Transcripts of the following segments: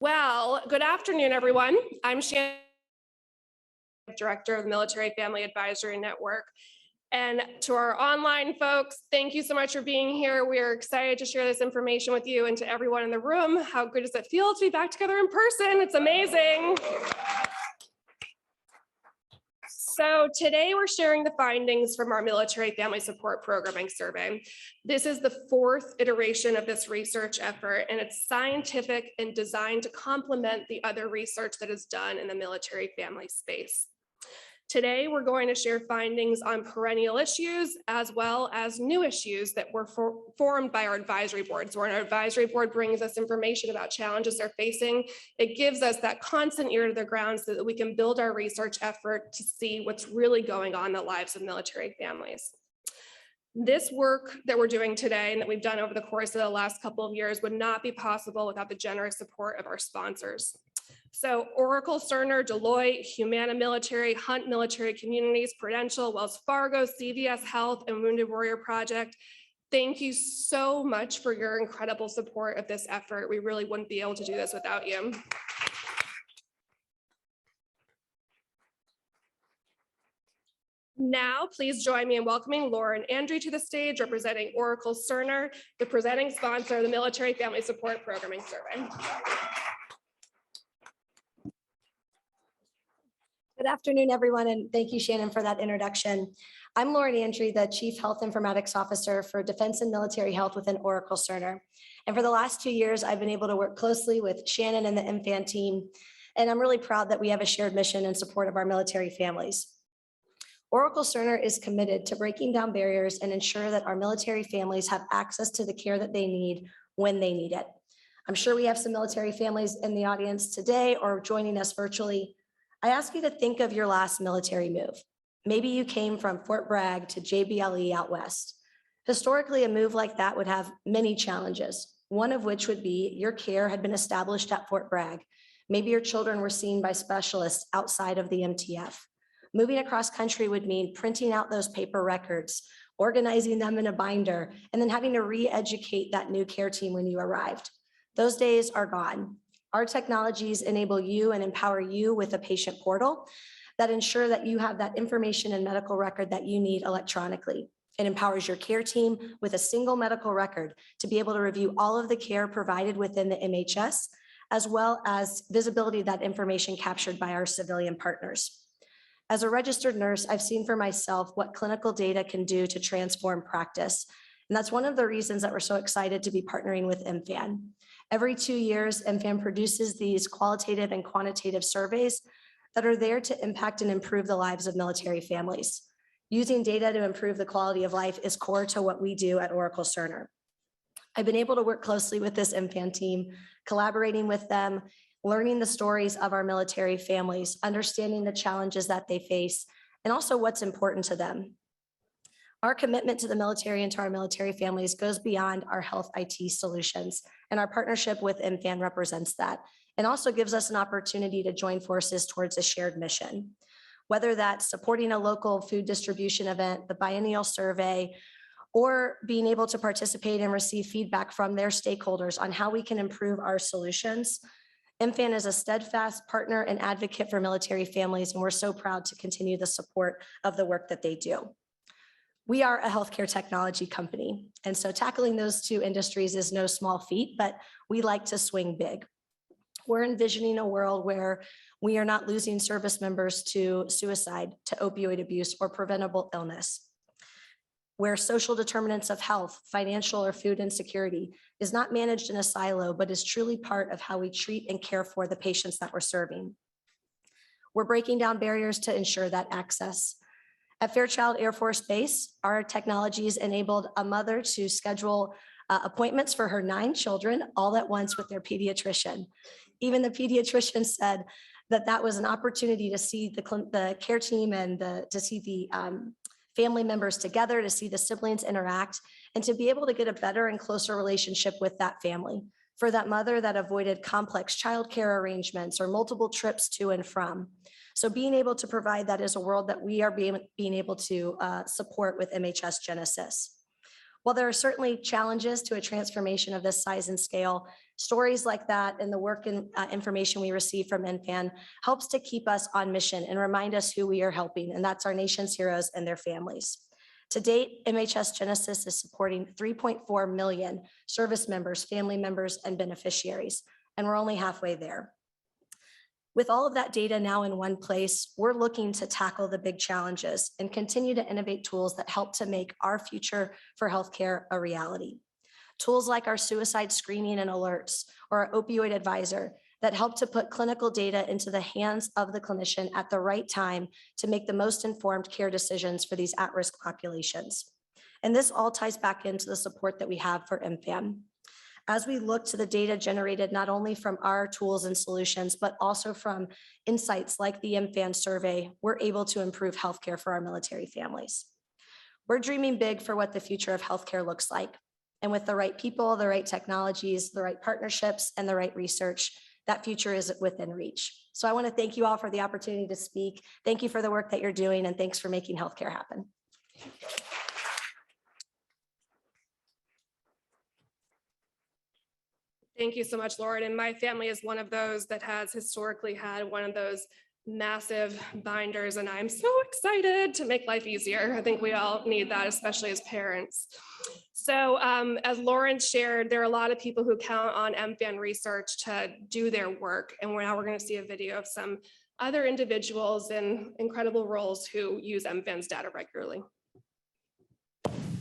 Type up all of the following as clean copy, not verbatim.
Well, good afternoon, everyone. I'm Shannon, Director of the Military Family Advisory Network. And to our online folks, thank you so much for being here. We are excited to share this information with you and to everyone in the room. How good does it feel to be back together in person? It's amazing. So today we're sharing the findings from our Military Family Support Programming Survey. This is the fourth iteration of this research effort, and it's scientific and designed to complement the other research that is done in the military family space. Today, we're going to share findings on perennial issues as well as new issues that were formed by our advisory boards. Where our advisory board brings us information about challenges they're facing, it gives us that constant ear to the ground so that we can build our research effort to see what's really going on in the lives of military families. This work that we're doing today and that we've done over the course of the last couple of years would not be possible without the generous support of our sponsors. So Oracle, Cerner, Deloitte, Humana Military, Hunt Military Communities, Prudential, Wells Fargo, CVS Health, and Wounded Warrior Project. Thank you so much for your incredible support of this effort. We really wouldn't be able to do this without you. Now, please join me in welcoming Laura and Andrew to the stage, representing Oracle Cerner, the presenting sponsor of the Military Family Support Programming Survey. Good afternoon, everyone, and thank you, Shannon, for that introduction. I'm Lauren Antry, the Chief Health Informatics Officer for Defense and Military Health within Oracle Cerner. And for the last 2 years, I've been able to work closely with Shannon and the MFAN team, and I'm really proud that we have a shared mission in support of our military families. Oracle Cerner is committed to breaking down barriers and ensure that our military families have access to the care that they need when they need it. I'm sure we have some military families in the audience today or joining us virtually. I ask you to think of your last military move. Maybe you came from Fort Bragg to JBLE out west. Historically, a move like that would have many challenges, one of which would be your care had been established at Fort Bragg. Maybe your children were seen by specialists outside of the MTF. Moving across country would mean printing out those paper records, organizing them in a binder, and then having to re-educate that new care team when you arrived. Those days are gone. Our technologies enable you and empower you with a patient portal that ensure that you have that information and medical record that you need electronically. It empowers your care team with a single medical record to be able to review all of the care provided within the MHS, as well as visibility of that information captured by our civilian partners. As a registered nurse, I've seen for myself what clinical data can do to transform practice. And that's one of the reasons that we're so excited to be partnering with MFAN. Every 2 years, MFAN produces these qualitative and quantitative surveys that are there to impact and improve the lives of military families. Using data to improve the quality of life is core to what we do at Oracle Cerner. I've been able to work closely with this MFAN team, collaborating with them, learning the stories of our military families, understanding the challenges that they face, and also what's important to them. Our commitment to the military and to our military families goes beyond our health IT solutions, and our partnership with MFAN represents that, and also gives us an opportunity to join forces towards a shared mission. Whether that's supporting a local food distribution event, the biennial survey, or being able to participate and receive feedback from their stakeholders on how we can improve our solutions, MFAN is a steadfast partner and advocate for military families, and we're so proud to continue the support of the work that they do. We are a healthcare technology company, and so tackling those two industries is no small feat, but we like to swing big. We're envisioning a world where we are not losing service members to suicide, to opioid abuse, or preventable illness, where social determinants of health, financial or food insecurity is not managed in a silo, but is truly part of how we treat and care for the patients that we're serving. We're breaking down barriers to ensure that access. At Fairchild Air Force Base, our technologies enabled a mother to schedule appointments for her 9 children all at once with their pediatrician. Even the pediatrician said that that was an opportunity to see the care team and to see the family members together, to see the siblings interact, and to be able to get a better and closer relationship with that family. For that mother that avoided complex childcare arrangements or multiple trips to and from. So being able to provide that is a world that we are being able to support with MHS Genesis. While there are certainly challenges to a transformation of this size and scale, stories like that and the work and information we receive from MFAN helps to keep us on mission and remind us who we are helping, and that's our nation's heroes and their families. To date, MHS Genesis is supporting 3.4 million service members, family members, and beneficiaries, and we're only halfway there. With all of that data now in one place, we're looking to tackle the big challenges and continue to innovate tools that help to make our future for healthcare a reality. Tools like our suicide screening and alerts, or our opioid advisor, that help to put clinical data into the hands of the clinician at the right time to make the most informed care decisions for these at-risk populations. And this all ties back into the support that we have for MFAN. As we look to the data generated not only from our tools and solutions, but also from insights like the MFAN survey, we're able to improve healthcare for our military families. We're dreaming big for what the future of healthcare looks like. And with the right people, the right technologies, the right partnerships, and the right research, that future is within reach. So I want to thank you all for the opportunity to speak. Thank you for the work that you're doing, and thanks for making healthcare happen. Thank you so much, Lauren. And my family is one of those that has historically had one of those massive binders, and I'm so excited to make life easier. I think we all need that, especially as parents. So as Lauren shared, there are a lot of people who count on MFAN research to do their work. And now we're going to see a video of some other individuals in incredible roles who use MFAN's data regularly.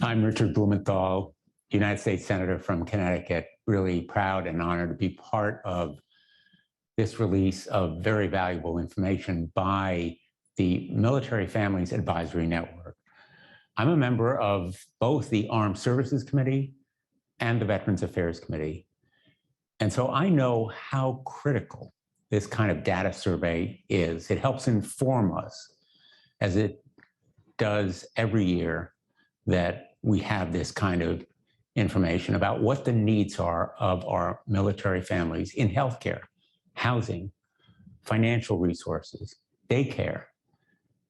I'm Richard Blumenthal, United States Senator from Connecticut, really proud and honored to be part of this release of very valuable information by the Military Families Advisory Network. I'm a member of both the Armed Services Committee and the Veterans Affairs Committee. And so I know how critical this kind of data survey is. It helps inform us, as it does every year, that we have this kind of information about what the needs are of our military families in healthcare, housing, financial resources, daycare,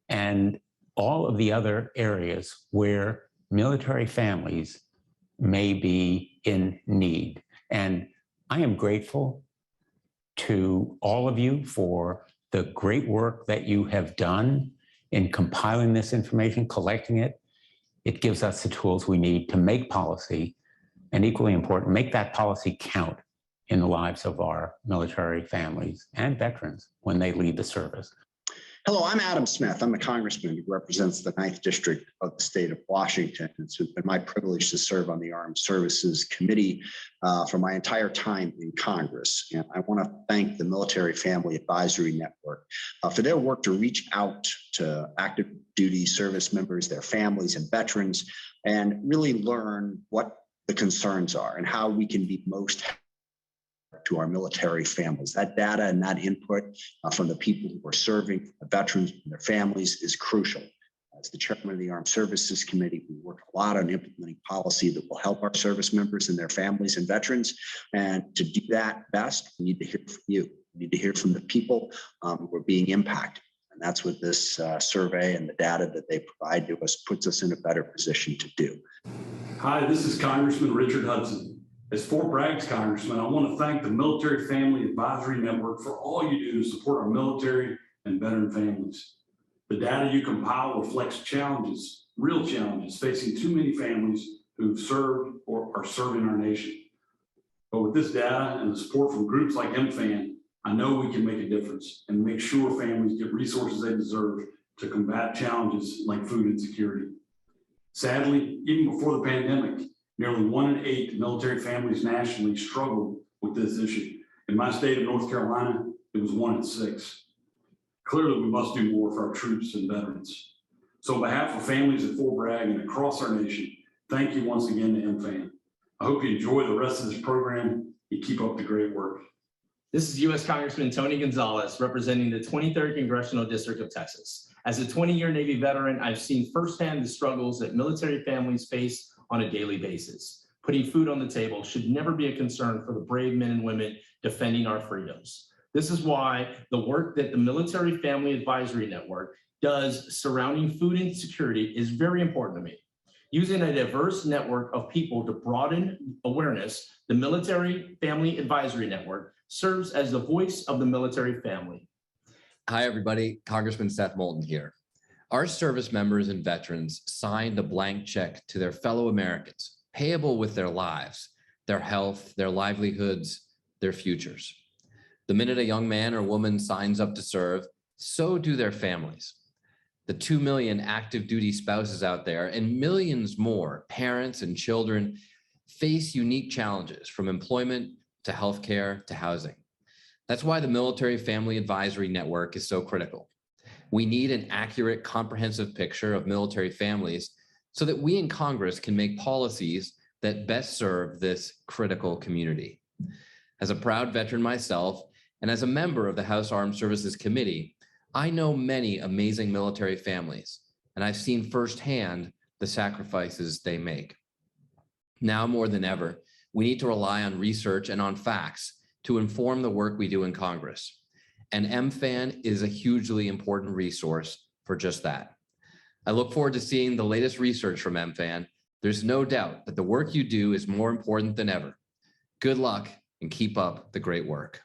and all of the other areas where military families may be in need. And I am grateful to all of you for the great work that you have done in compiling this information, collecting it. It gives us the tools we need to make policy, and equally important, make that policy count in the lives of our military families and veterans when they leave the service. Hello, I'm Adam Smith. I'm a congressman who represents the 9th District of the state of Washington. It's been my privilege to serve on the Armed Services Committee for my entire time in Congress. And I want to thank the Military Family Advisory Network for their work to reach out to active duty service members, their families, and veterans, and really learn what the concerns are and how we can be most to our military families. That data and that input from the people who are serving, the veterans and their families, is crucial. As the chairman of the Armed Services Committee, we work a lot on implementing policy that will help our service members and their families and veterans. And to do that best, we need to hear from you. We need to hear from the people who are being impacted. And that's what this survey and the data that they provide to us puts us in a better position to do. Hi, this is Congressman Richard Hudson. As Fort Bragg's congressman, I want to thank the Military Family Advisory Network for all you do to support our military and veteran families. The data you compile reflects challenges, real challenges, facing too many families who've served or are serving our nation. But with this data and the support from groups like MFAN, I know we can make a difference and make sure families get resources they deserve to combat challenges like food insecurity. Sadly, even before the pandemic, nearly 1 in 8 military families nationally struggled with this issue. In my state of North Carolina, it was 1 in 6. Clearly, we must do more for our troops and veterans. So on behalf of families at Fort Bragg and across our nation, thank you once again to MFAN. I hope you enjoy the rest of this program and keep up the great work. This is U.S. Congressman Tony Gonzalez, representing the 23rd Congressional District of Texas. As a 20-year Navy veteran, I've seen firsthand the struggles that military families face on a daily basis. Putting food on the table should never be a concern for the brave men and women defending our freedoms. This is why the work that the Military Family Advisory Network does surrounding food insecurity is very important to me. Using a diverse network of people to broaden awareness, the Military Family Advisory Network serves as the voice of the military family. Hi, everybody. Congressman Seth Moulton here. Our service members and veterans signed a blank check to their fellow Americans, payable with their lives, their health, their livelihoods, their futures. The minute a young man or woman signs up to serve, so do their families. The 2 million active duty spouses out there and millions more parents and children face unique challenges from employment to healthcare to housing. That's why the Military Family Advisory Network is so critical. We need an accurate, comprehensive picture of military families so that we in Congress can make policies that best serve this critical community. As a proud veteran myself, and as a member of the House Armed Services Committee, I know many amazing military families, and I've seen firsthand the sacrifices they make. Now more than ever, we need to rely on research and on facts to inform the work we do in Congress. And MFAN is a hugely important resource for just that. I look forward to seeing the latest research from MFAN. There's no doubt that the work you do is more important than ever. Good luck and keep up the great work.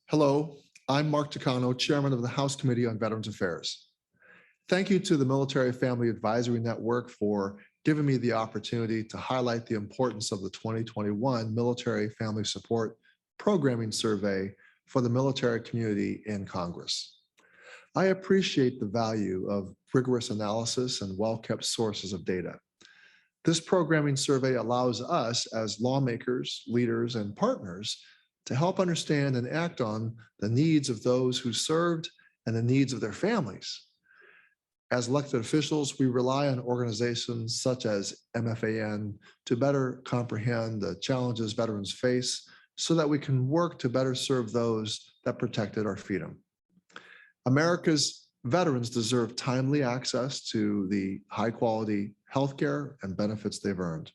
Hello, I'm Mark Takano, Chairman of the House Committee on Veterans Affairs. Thank you to the Military Family Advisory Network for giving me the opportunity to highlight the importance of the 2021 Military Family Support Programming Survey for the military community in Congress. I appreciate the value of rigorous analysis and well-kept sources of data. This programming survey allows us as lawmakers, leaders, and partners to help understand and act on the needs of those who served and the needs of their families. As elected officials, we rely on organizations such as MFAN to better comprehend the challenges veterans face so that we can work to better serve those that protected our freedom. America's veterans deserve timely access to the high-quality healthcare and benefits they've earned.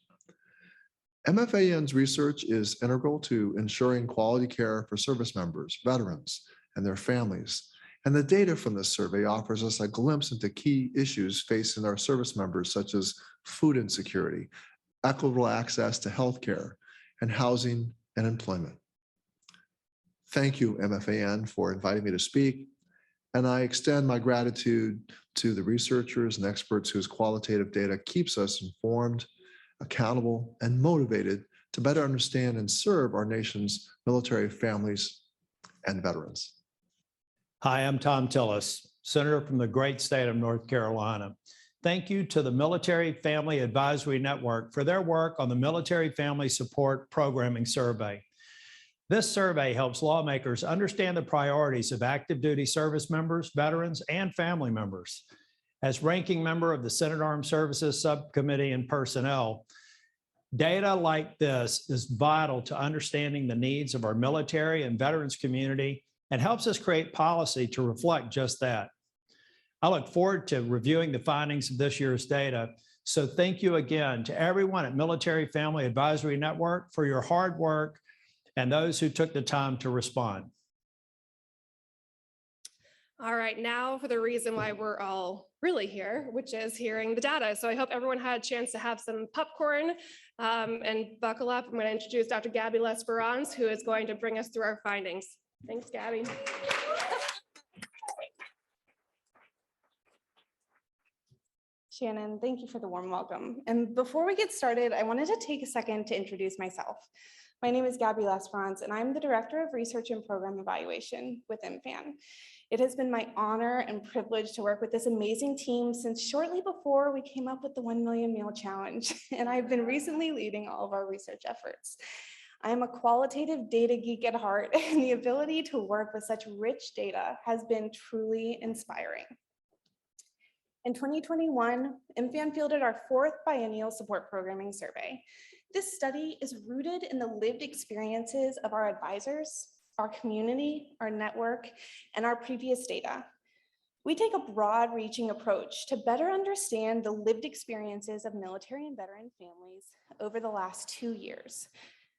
MFAN's research is integral to ensuring quality care for service members, veterans, and their families. And the data from this survey offers us a glimpse into key issues facing our service members, such as food insecurity, equitable access to healthcare, and housing and employment. Thank you, MFAN, for inviting me to speak. And I extend my gratitude to the researchers and experts whose qualitative data keeps us informed, accountable, and motivated to better understand and serve our nation's military families and veterans. Hi, I'm Tom Tillis, Senator from the great state of North Carolina. Thank you to the Military Family Advisory Network for their work on the Military Family Support Programming Survey. This survey helps lawmakers understand the priorities of active duty service members, veterans, and family members. As ranking member of the Senate Armed Services Subcommittee and Personnel, data like this is vital to understanding the needs of our military and veterans community and helps us create policy to reflect just that. I look forward to reviewing the findings of this year's data. So thank you again to everyone at Military Family Advisory Network for your hard work and those who took the time to respond. All right, now for the reason why we're all really here, which is hearing the data. So I hope everyone had a chance to have some popcorn and buckle up. I'm going to introduce Dr. Gabby Lesperance, who is going to bring us through our findings. Thanks, Gabby. Shannon, thank you for the warm welcome. And before we get started, I wanted to take a second to introduce myself. My name is Gabby Lesperance, and I'm the Director of Research and Program Evaluation with MFAN. It has been my honor and privilege to work with this amazing team since shortly before we came up with the 1 Million Meal Challenge, and I've been recently leading all of our research efforts. I am a qualitative data geek at heart, and the ability to work with such rich data has been truly inspiring. In 2021, MFAN fielded our 4th biennial support programming survey. This study is rooted in the lived experiences of our advisors, our community, our network, and our previous data. We take a broad-reaching approach to better understand the lived experiences of military and veteran families over the last 2 years.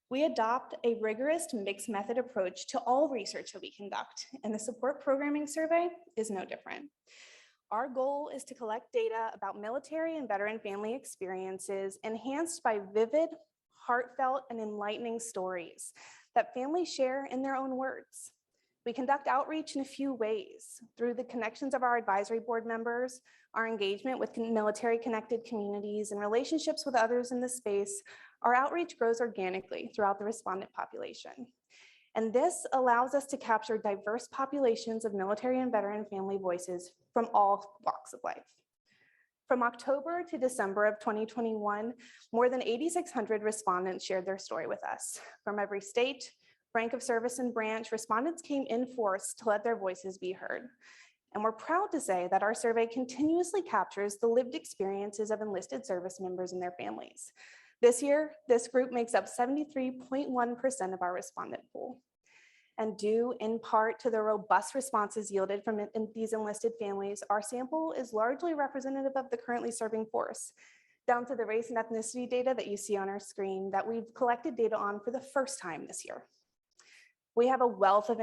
We adopt a rigorous mixed method approach to all research that we conduct, and the support programming survey is no different. Our goal is to collect data about military and veteran family experiences enhanced by vivid, heartfelt, and enlightening stories that families share in their own words. We conduct outreach in a few ways: through the connections of our advisory board members, our engagement with military-connected communities, and relationships with others in the space. Our outreach grows organically throughout the respondent population. And this allows us to capture diverse populations of military and veteran family voices from all walks of life. From October to December of 2021, more than 8,600 respondents shared their story with us. From every state, rank of service, and branch, respondents came in force to let their voices be heard. And we're proud to say that our survey continuously captures the lived experiences of enlisted service members and their families. This year, this group makes up 73.1% of our respondent pool. And due in part to the robust responses yielded from these enlisted families, our sample is largely representative of the currently serving force, down to the race and ethnicity data that you see on our screen that we've collected data on for the first time this year. We have a wealth of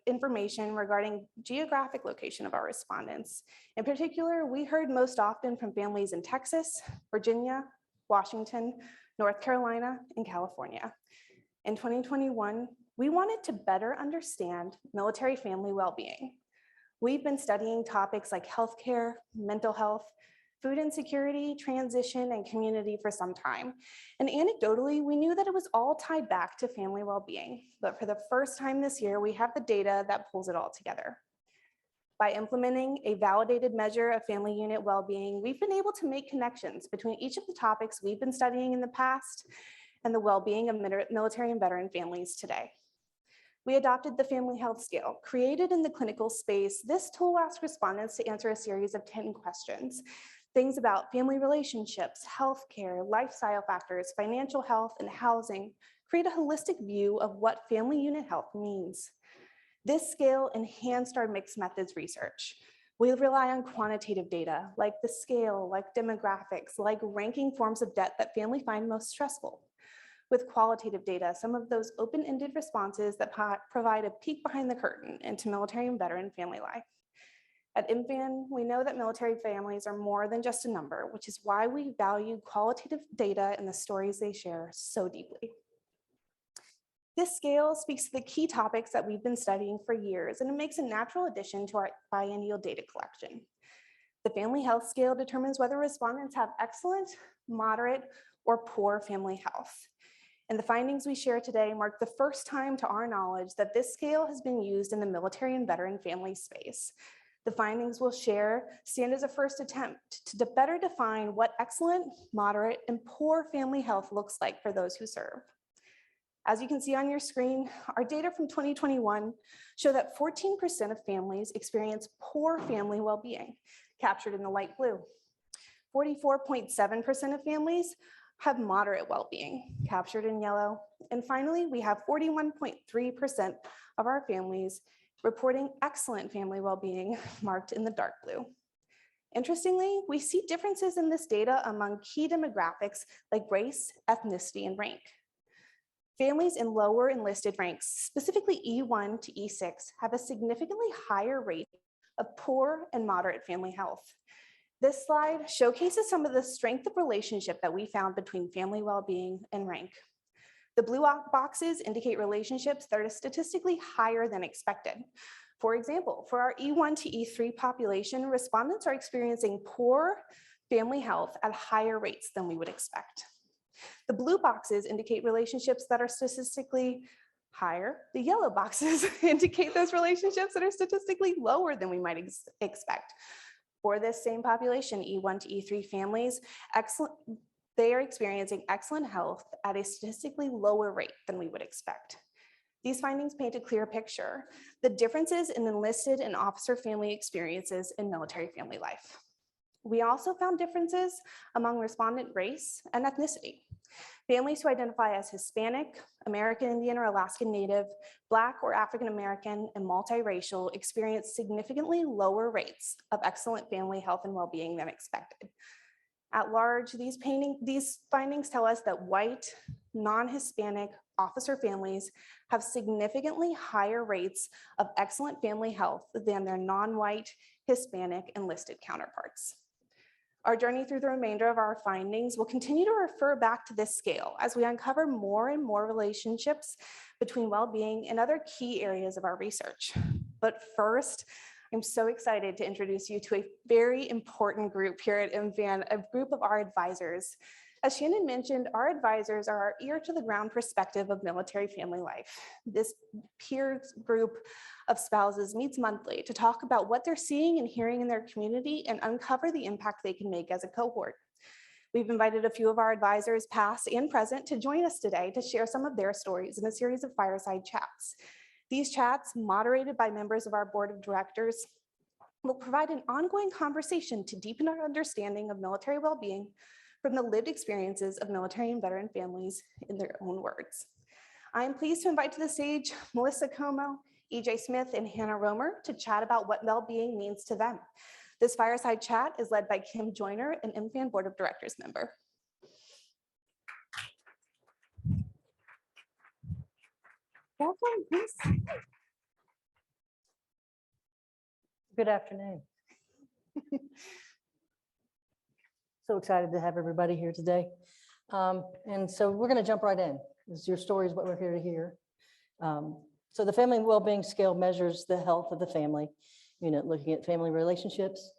information regarding geographic location of our respondents. In particular, we heard most often from families in Texas, Virginia, Washington, North Carolina, and California. In 2021, we wanted to better understand military family well-being. We've been studying topics like healthcare, mental health, food insecurity, transition, and community for some time. And anecdotally, we knew that it was all tied back to family well-being. But for the first time this year, we have the data that pulls it all together. By implementing a validated measure of family unit well-being, we've been able to make connections between each of the topics we've been studying in the past and the well-being of military and veteran families today. We adopted the Family Health Scale. Created in the clinical space, this tool asks respondents to answer a series of 10 questions. Things about family relationships, healthcare, lifestyle factors, financial health, and housing create a holistic view of what family unit health means. This scale enhanced our mixed methods research. We rely on quantitative data like the scale, like demographics, like ranking forms of debt that families find most stressful. With qualitative data, some of those open-ended responses that provide a peek behind the curtain into military and veteran family life. At MFAN, we know that military families are more than just a number, which is why we value qualitative data and the stories they share so deeply. This scale speaks to the key topics that we've been studying for years, and it makes a natural addition to our biennial data collection. The Family Health Scale determines whether respondents have excellent, moderate, or poor family health. And the findings we share today mark the first time to our knowledge that this scale has been used in the military and veteran family space. The findings we'll share stand as a first attempt to better define what excellent, moderate, and poor family health looks like for those who serve. As you can see on your screen, our data from 2021 show that 14% of families experience poor family well-being, captured in the light blue. 44.7% of families have moderate well-being, captured in yellow. And finally, we have 41.3% of our families reporting excellent family well-being, marked in the dark blue. Interestingly, we see differences in this data among key demographics like race, ethnicity, and rank. Families in lower enlisted ranks, specifically E1 to E6, have a significantly higher rate of poor and moderate family health. This slide showcases some of the strength of relationship that we found between family well-being and rank. The blue boxes indicate relationships that are statistically higher than expected. For example, for our E1 to E3 population, respondents are experiencing poor family health at higher rates than we would expect. The blue boxes indicate relationships that are statistically higher. The yellow boxes indicate those relationships that are statistically lower than we might expect. For this same population, E1 to E3 families, they are experiencing excellent health at a statistically lower rate than we would expect. These findings paint a clear picture: the differences in enlisted and officer family experiences in military family life. We also found differences among respondent race and ethnicity. Families who identify as Hispanic, American Indian or Alaskan Native, Black or African American, and multiracial experience significantly lower rates of excellent family health and well-being than expected. At large, these findings tell us that white, non-Hispanic, officer families have significantly higher rates of excellent family health than their non-white, Hispanic, enlisted counterparts. Our journey through the remainder of our findings will continue to refer back to this scale as we uncover more and more relationships between well-being and other key areas of our research. But first, I'm so excited to introduce you to a very important group here at MFAN, a group of our advisors. As Shannon mentioned, our advisors are our ear to the ground perspective of military family life. This peer group of spouses meets monthly to talk about what they're seeing and hearing in their community and uncover the impact they can make as a cohort. We've invited a few of our advisors, past and present, to join us today to share some of their stories in a series of fireside chats. These chats, moderated by members of our board of directors, will provide an ongoing conversation to deepen our understanding of military well-being from the lived experiences of military and veteran families in their own words. I am pleased to invite to the stage Melissa Como, EJ Smith, and Hannah Romer to chat about what well-being means to them. This fireside chat is led by Kim Joyner, an MFAN Board of Directors member. Welcome, please. Good afternoon. So excited to have everybody here today. And so we're going to jump right in. Your story is what we're here to hear. So the Family Wellbeing Scale measures the health of the family unit, looking at family relationships,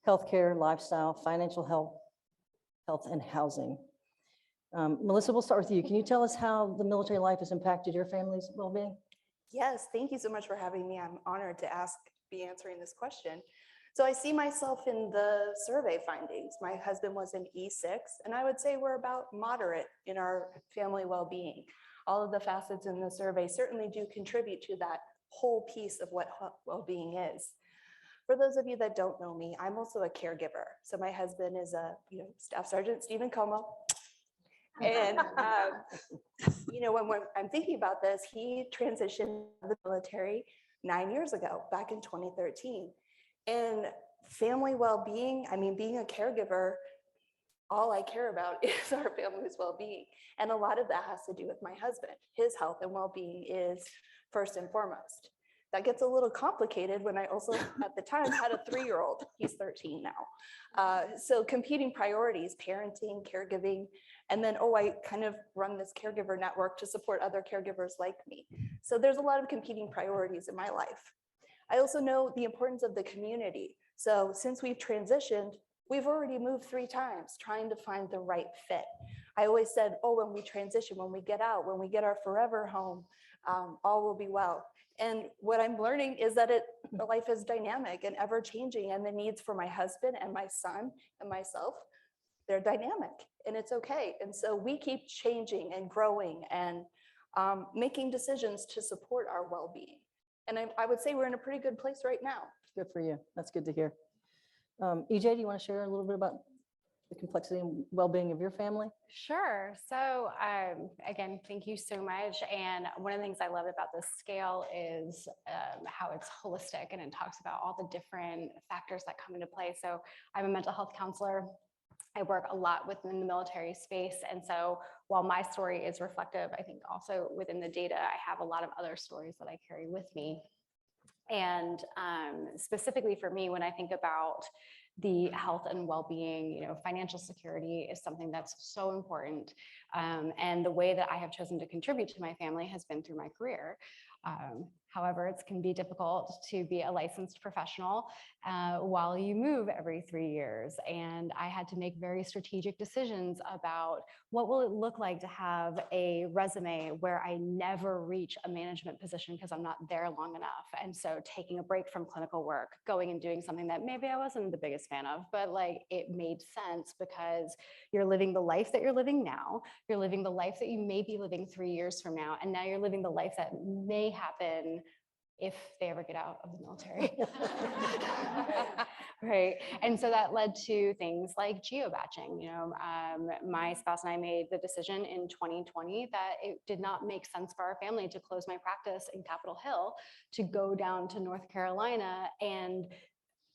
healthcare, lifestyle, financial health, and housing. Melissa, we'll start with you. Can you tell us how the military life has impacted your family's well-being? Yes, thank you so much for having me. I'm honored to be answering this question. So I see myself in the survey findings. My husband was an E6, and I would say we're about moderate in our family well-being. All of the facets in the survey certainly do contribute to that whole piece of what well-being is. For those of you that don't know me, I'm also a caregiver. So my husband is a Staff Sergeant Stephen Como. And when I'm thinking about this, he transitioned to the military 9 years ago, back in 2013. And family well-being, I mean, being a caregiver, all I care about is our family's well-being. And a lot of that has to do with my husband. His health and well-being is first and foremost. That gets a little complicated when I also, at the time, had a 3-year-old. He's 13 now. So competing priorities, parenting, caregiving, and then, I kind of run this caregiver network to support other caregivers like me. So there's a lot of competing priorities in my life. I also know the importance of the community. So since we've transitioned, we've already moved 3 times trying to find the right fit. I always said, when we transition, when we get out, when we get our forever home, all will be well. And what I'm learning is that life is dynamic and ever changing, and the needs for my husband and my son and myself, they're dynamic, and it's okay. And so we keep changing and growing and making decisions to support our well-being. And I would say we're in a pretty good place right now. Good for you. That's good to hear. EJ, do you want to share a little bit about the complexity and well-being of your family? Sure. So again, thank you so much. And one of the things I love about this scale is how it's holistic, and it talks about all the different factors that come into play. So I'm a mental health counselor. I work a lot within the military space. And so while my story is reflective, I think also within the data, I have a lot of other stories that I carry with me. And specifically for me, when I think about the health and well-being, financial security is something that's so important. And the way that I have chosen to contribute to my family has been through my career. However, it can be difficult to be a licensed professional while you move every 3 years. And I had to make very strategic decisions about what will it look like to have a resume where I never reach a management position because I'm not there long enough. And so taking a break from clinical work, going and doing something that maybe I wasn't the biggest fan of, but it made sense because you're living the life that you're living now. You're living the life that you may be living 3 years from now. And now you're living the life that may happen if they ever get out of the military. Right. And so that led to things like geobatching. My spouse and I made the decision in 2020 that it did not make sense for our family to close my practice in Capitol Hill to go down to North Carolina and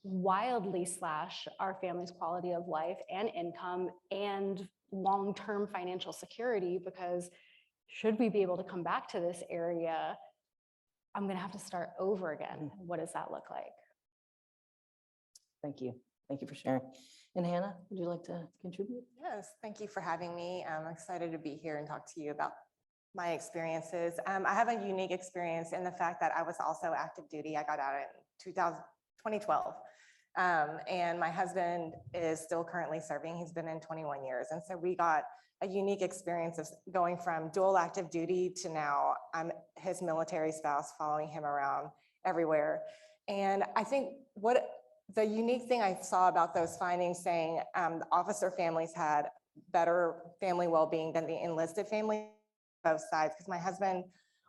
wildly slash our family's quality of life and income and long-term financial security, because should we be able to come back to this area, I'm going to have to start over again. What does that look like? Thank you. Thank you for sharing. And Hannah, would you like to contribute? Yes, thank you for having me. I'm excited to be here and talk to you about my experiences. I have a unique experience in the fact that I was also active duty. I got out in 2012. And my husband is still currently serving. He's been in 21 years. And so we got a unique experience of going from dual active duty to now I'm his military spouse, following him around everywhere. And I think what the unique thing I saw about those findings saying the officer families had better family well-being than the enlisted family, both sides, because my husband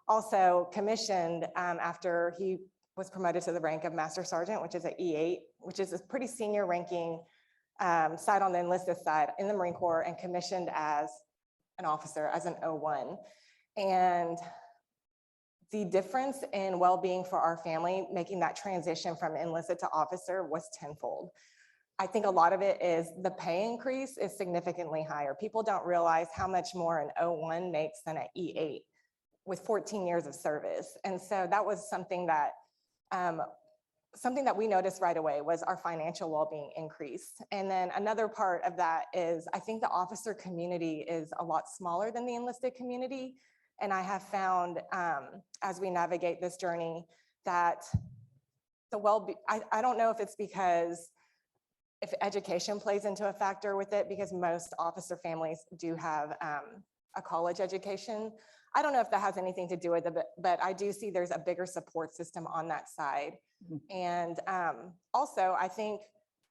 also commissioned after he was promoted to the rank of Master Sergeant, which is an E8, which is a pretty senior ranking side on the enlisted side in the Marine Corps, and commissioned as an officer, as an O1. And the difference in well-being for our family, making that transition from enlisted to officer, was tenfold. I think a lot of it is the pay increase is significantly higher. People don't realize how much more an O1 makes than an E8 with 14 years of service. And so that was something that we noticed right away was our financial well-being increased. And then another part of that is I think the officer community is a lot smaller than the enlisted community. And I have found as we navigate this journey that the well-being, I don't know if it's because if education plays into a factor with it, because most officer families do have a college education. I don't know if that has anything to do with it, but I do see there's a bigger support system on that side. And also, I think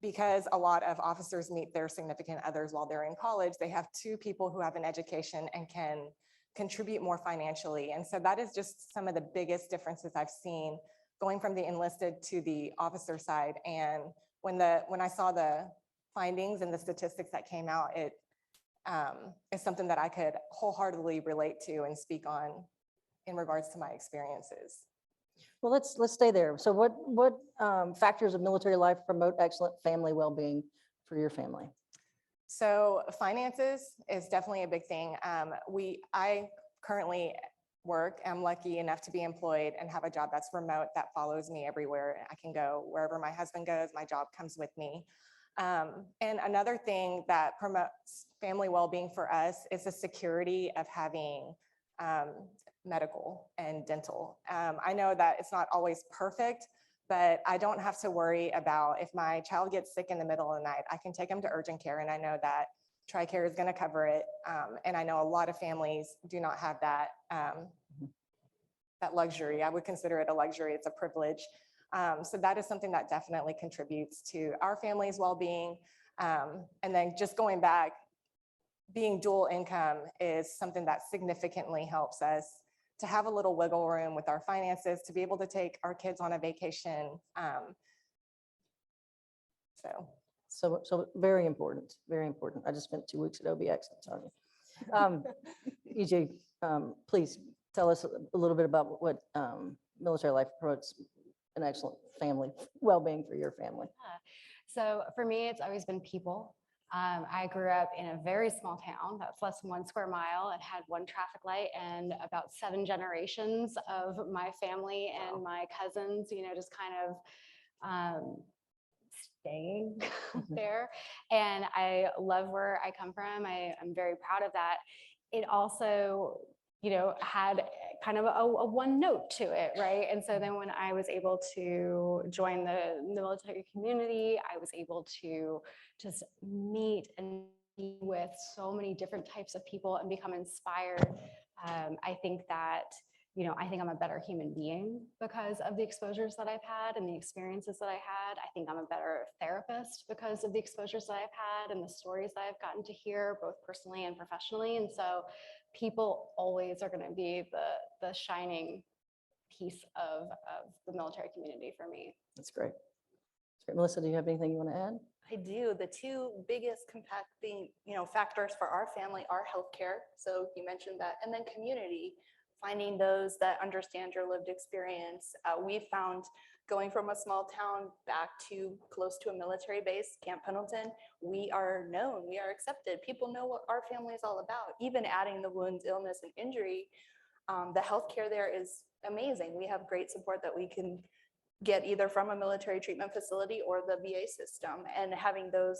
because a lot of officers meet their significant others while they're in college, they have two people who have an education and can contribute more financially. And so that is just some of the biggest differences I've seen going from the enlisted to the officer side. And when I saw the findings and the statistics that came out, it is something that I could wholeheartedly relate to and speak on in regards to my experiences. Well, let's stay there. So what factors of military life promote excellent family well-being for your family? So finances is definitely a big thing. I currently work. I'm lucky enough to be employed and have a job that's remote that follows me everywhere. I can go wherever my husband goes. My job comes with me. And another thing that promotes family well-being for us is the security of having medical and dental. I know that it's not always perfect, but I don't have to worry about if my child gets sick in the middle of the night. I can take them to urgent care, and I know that TRICARE is going to cover it. And I know a lot of families do not have that, that luxury. I would consider it a luxury. It's a privilege. So that is something that definitely contributes to our family's well-being. And then just going back, being dual income is something that significantly helps us to have a little wiggle room with our finances, to be able to take our kids on a vacation. So very important, very important. I just spent 2 weeks at OBX, I'm telling you. EJ, please tell us a little bit about what military life promotes an excellent family well-being for your family. So for me, it's always been people. I grew up in a very small town that's less than 1 square mile and had 1 traffic light, and about 7 generations of my family and my cousins, just kind of staying there. And I love where I come from. I'm very proud of that. It also, had kind of a one note to it, right? And so then when I was able to join the military community, I was able to just meet and be with so many different types of people and become inspired. I think that, I think I'm a better human being because of the exposures that I've had and the experiences that I had. I think I'm a better therapist because of the exposures that I've had and the stories that I've gotten to hear, both personally and professionally. And so people always are going to be the shining piece of the military community for me. That's great. That's great. Melissa, do you have anything you want to add? I do. The 2 biggest compacting, factors for our family are healthcare. So you mentioned that, and then community, finding those that understand your lived experience. We found going from a small town back to close to a military base, Camp Pendleton, we are known, we are accepted. People know what our family is all about. Even adding the wounds, illness, and injury, the healthcare there is amazing. We have great support that we can get either from a military treatment facility or the VA system, and having those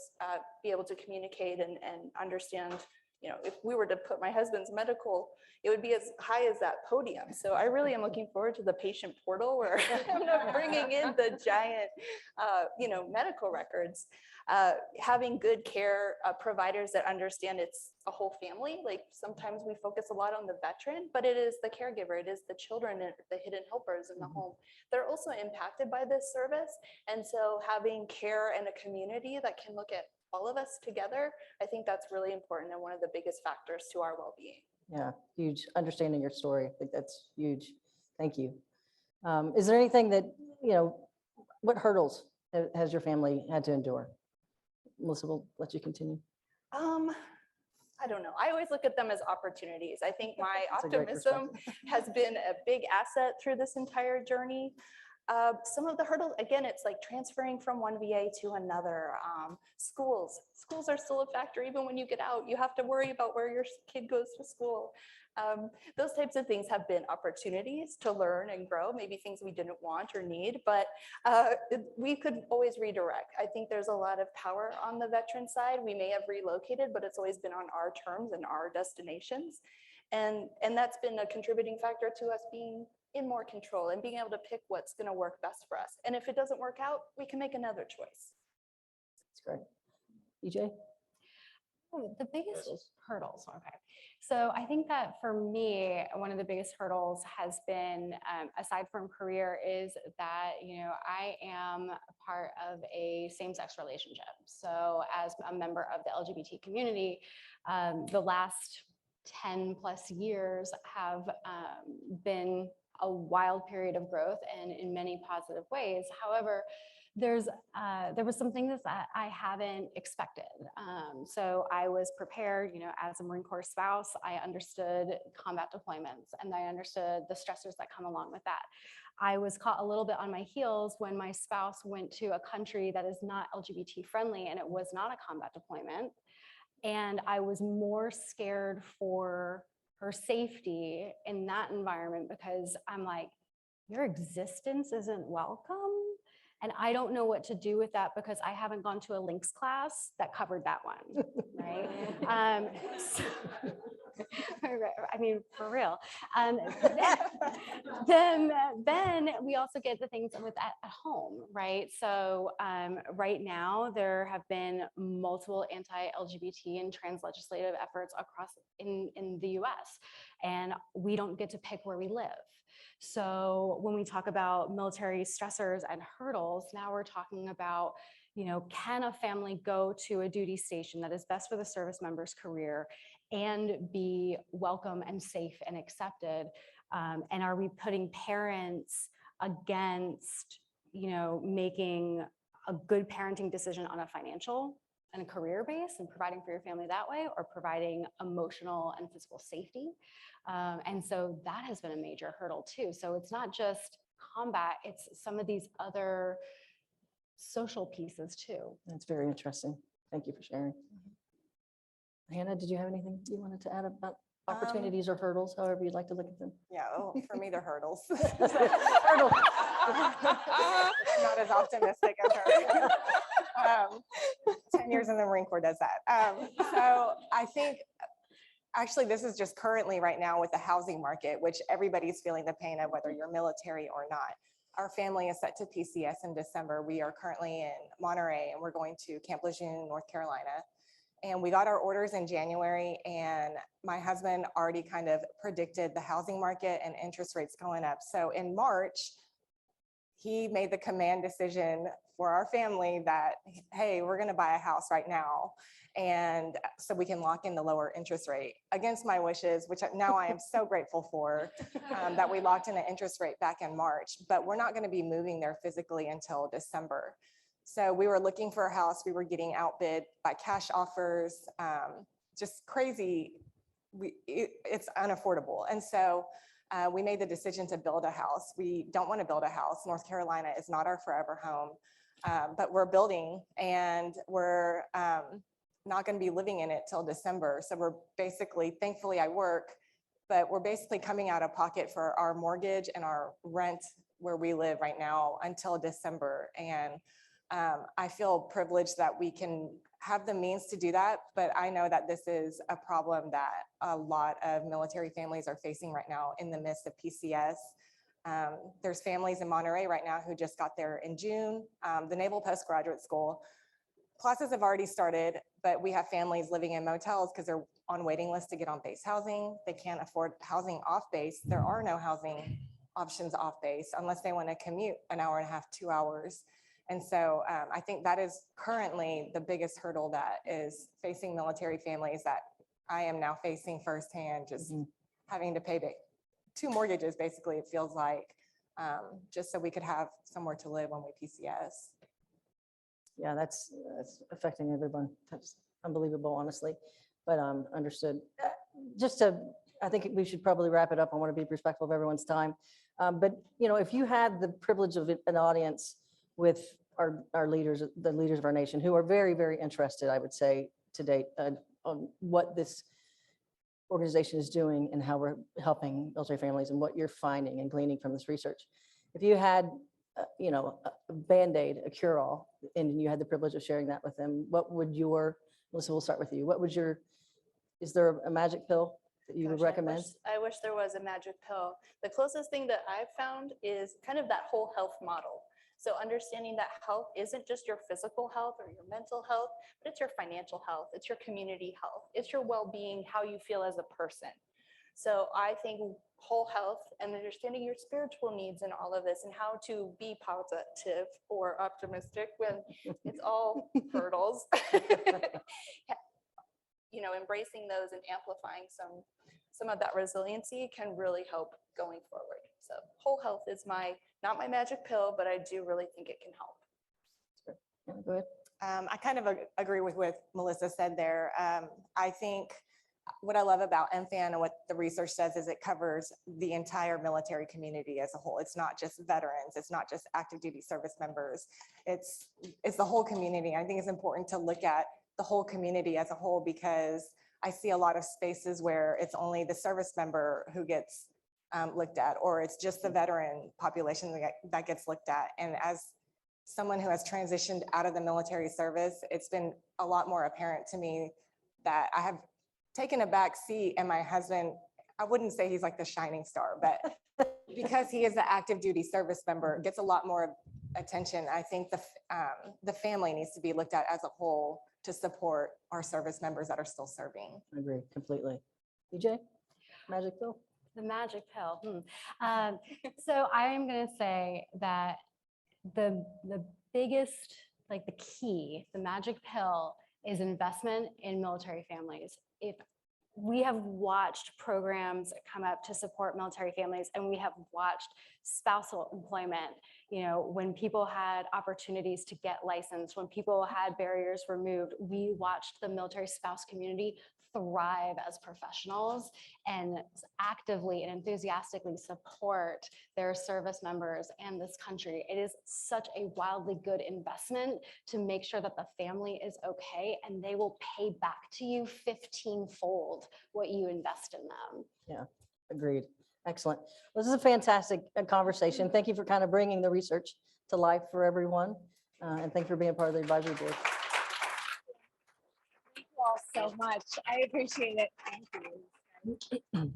be able to communicate and understand, you know, if we were to put my husband's medical, it would be as high as that podium. So I really am looking forward to the patient portal where I'm not bringing in the giant, you know, medical records, having good care providers that understand it's a whole family. Like sometimes we focus a lot on the veteran, but it is the caregiver, it is the children, and the hidden helpers in the home. They're also impacted by this service. And so having care and a community that can look at all of us together, I think that's really important and one of the biggest factors to our well-being. Yeah, huge. Understanding your story, I think that's huge. Thank you. Is there anything that, you know, what hurdles has your family had to endure? Melissa, will let you continue. I don't know. I always look at them as opportunities. I think my That's a great optimism has been a big asset through this entire journey. Some of the hurdles, again, it's like transferring from one VA to another. Schools are still a factor. Even when you get out, you have to worry about where your kid goes to school. Those types of things have been opportunities to learn and grow, maybe things we didn't want or need, but we could always redirect. I think there's a lot of power on the veteran side. We may have relocated, but it's always been on our terms and our destinations. And that's been a contributing factor to us being in more control and being able to pick what's going to work best for us. And if it doesn't work out, we can make another choice. That's great. EJ? Oh, the biggest hurdles. Okay. So I think that for me, one of the biggest hurdles has been, aside from career, is that, you know, I am part of a same-sex relationship. So as a member of the LGBT community, the last 10 plus years have been a wild period of growth and in many positive ways. However, there was some things that I haven't expected. So I was prepared, you know, as a Marine Corps spouse, I understood combat deployments and I understood the stressors that come along with that. I was caught a little bit on my heels when my spouse went to a country that is not LGBT friendly and it was not a combat deployment. And I was more scared for her safety in that environment because I'm like, your existence isn't welcome. And I don't know what to do with that because I haven't gone to a links class that covered that one, right? I mean, for real. Then we also get the things with at home, right? So right now there have been multiple anti-LGBT and trans legislative efforts across in the US, and we don't get to pick where we live. So when we talk about military stressors and hurdles, now we're talking about, you know, can a family go to a duty station that is best for the service member's career and be welcome and safe and accepted? And are we putting parents against, you know, making a good parenting decision on a financial and a career base and providing for your family that way, or providing emotional and physical safety? And so that has been a major hurdle too. So it's not just combat, it's some of these other social pieces too. That's very interesting. Thank you for sharing. Hannah, did you have anything you wanted to add about opportunities or hurdles, however you'd like to look at them? Yeah, for me, they're hurdles. Hurdle. I'm not as optimistic as her. 10 years in the Marine Corps does that. So I think, actually, this is just currently right now with the housing market, which everybody's feeling the pain of whether you're military or not. Our family is set to PCS in December. We are currently in Monterey and we're going to Camp Lejeune, North Carolina. And we got our orders in January, and my husband already kind of predicted the housing market and interest rates going up. So in March, he made the command decision for our family that, hey, we're going to buy a house right now. And so we can lock in the lower interest rate against my wishes, which now I am so grateful for, that we locked in an interest rate back in March, but we're not going to be moving there physically until December. So we were looking for a house. We were getting outbid by cash offers, just crazy. It's unaffordable. And so We made the decision to build a house. We don't want to build a house. North Carolina is not our forever home, but we're building, and we're not going to be living in it till December. So we're basically, thankfully I work, but we're basically coming out of pocket for our mortgage and our rent where we live right now until December. And I feel privileged that we can have the means to do that, but I know that this is a problem that a lot of military families are facing right now in the midst of PCS. There's families in Monterey right now who just got there in June. The Naval Postgraduate School classes have already started, but we have families living in motels because they're on waiting lists to get on base housing. They can't afford housing off base. There are no housing options off base unless they want to commute an hour and a half, 2 hours. And so I think that is currently the biggest hurdle that is facing military families that I am now facing firsthand, just having to pay 2 mortgages, basically, it feels like, just so we could have somewhere to live when we PCS. Yeah, that's affecting everyone. That's unbelievable, honestly, but understood. I think we should probably wrap it up. I want to be respectful of everyone's time. But, if you had the privilege of an audience with our leaders, the leaders of our nation, who are very, very interested, I would say, to date, on what this organization is doing and how we're helping military families and what you're finding and gleaning from this research. If you had, a Band-Aid, a cure-all, and you had the privilege of sharing that with them, what would Melissa, we'll start with you. Is there a magic pill that you would recommend? I wish there was a magic pill. The closest thing that I've found is kind of that whole health model. So understanding that health isn't just your physical health or your mental health, but it's your financial health, it's your community health, it's your well-being, how you feel as a person. So I think whole health and understanding your spiritual needs in all of this and how to be positive or optimistic when it's all hurdles, embracing those and amplifying some of that resiliency can really help going forward. So whole health is not my magic pill, but I do really think it can help. Go ahead. I kind of agree with what Melissa said there. I think what I love about MFAN and what the research says is it covers the entire military community as a whole. It's not just veterans. It's not just active duty service members. It's the whole community. I think it's important to look at the whole community as a whole, because I see a lot of spaces where it's only the service member who gets looked at, or it's just the veteran population that gets looked at. And as someone who has transitioned out of the military service, it's been a lot more apparent to me that I have taken a back seat, and my husband, I wouldn't say he's like the shining star, but because he is an active duty service member, gets a lot more attention. I think the family needs to be looked at as a whole to support our service members that are still serving. I agree completely. EJ, magic pill? The magic pill. So I am going to say that the biggest, the key, the magic pill is investment in military families. If we have watched programs come up to support military families, and we have watched spousal employment, when people had opportunities to get licensed, when people had barriers removed, we watched the military spouse community thrive as professionals and actively and enthusiastically support their service members and this country. It is such a wildly good investment to make sure that the family is okay, and they will pay back to you 15-fold what you invest in them. Yeah, agreed. Excellent. Well, this is a fantastic conversation. Thank you for kind of bringing the research to life for everyone. And thank you for being a part of the advisory board. So much. I appreciate it. Thank you.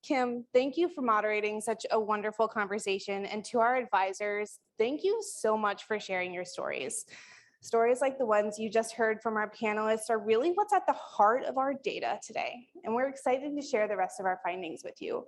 Kim, thank you for moderating such a wonderful conversation. And to our advisors, thank you so much for sharing your stories. Stories like the ones you just heard from our panelists are really what's at the heart of our data today. And we're excited to share the rest of our findings with you.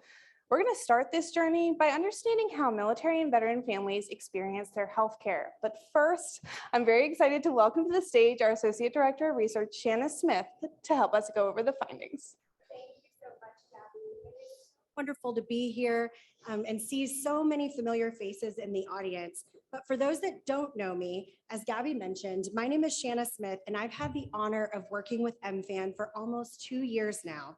We're going to start this journey by understanding how military and veteran families experience their healthcare. But first, I'm very excited to welcome to the stage our Associate Director of Research, Shanna Smith, to help us go over the findings. Thank you so much, Gabby. It is wonderful to be here and see so many familiar faces in the audience. But for those that don't know me, as Gabby mentioned, my name is Shanna Smith, and I've had the honor of working with MFAN for almost 2 years now.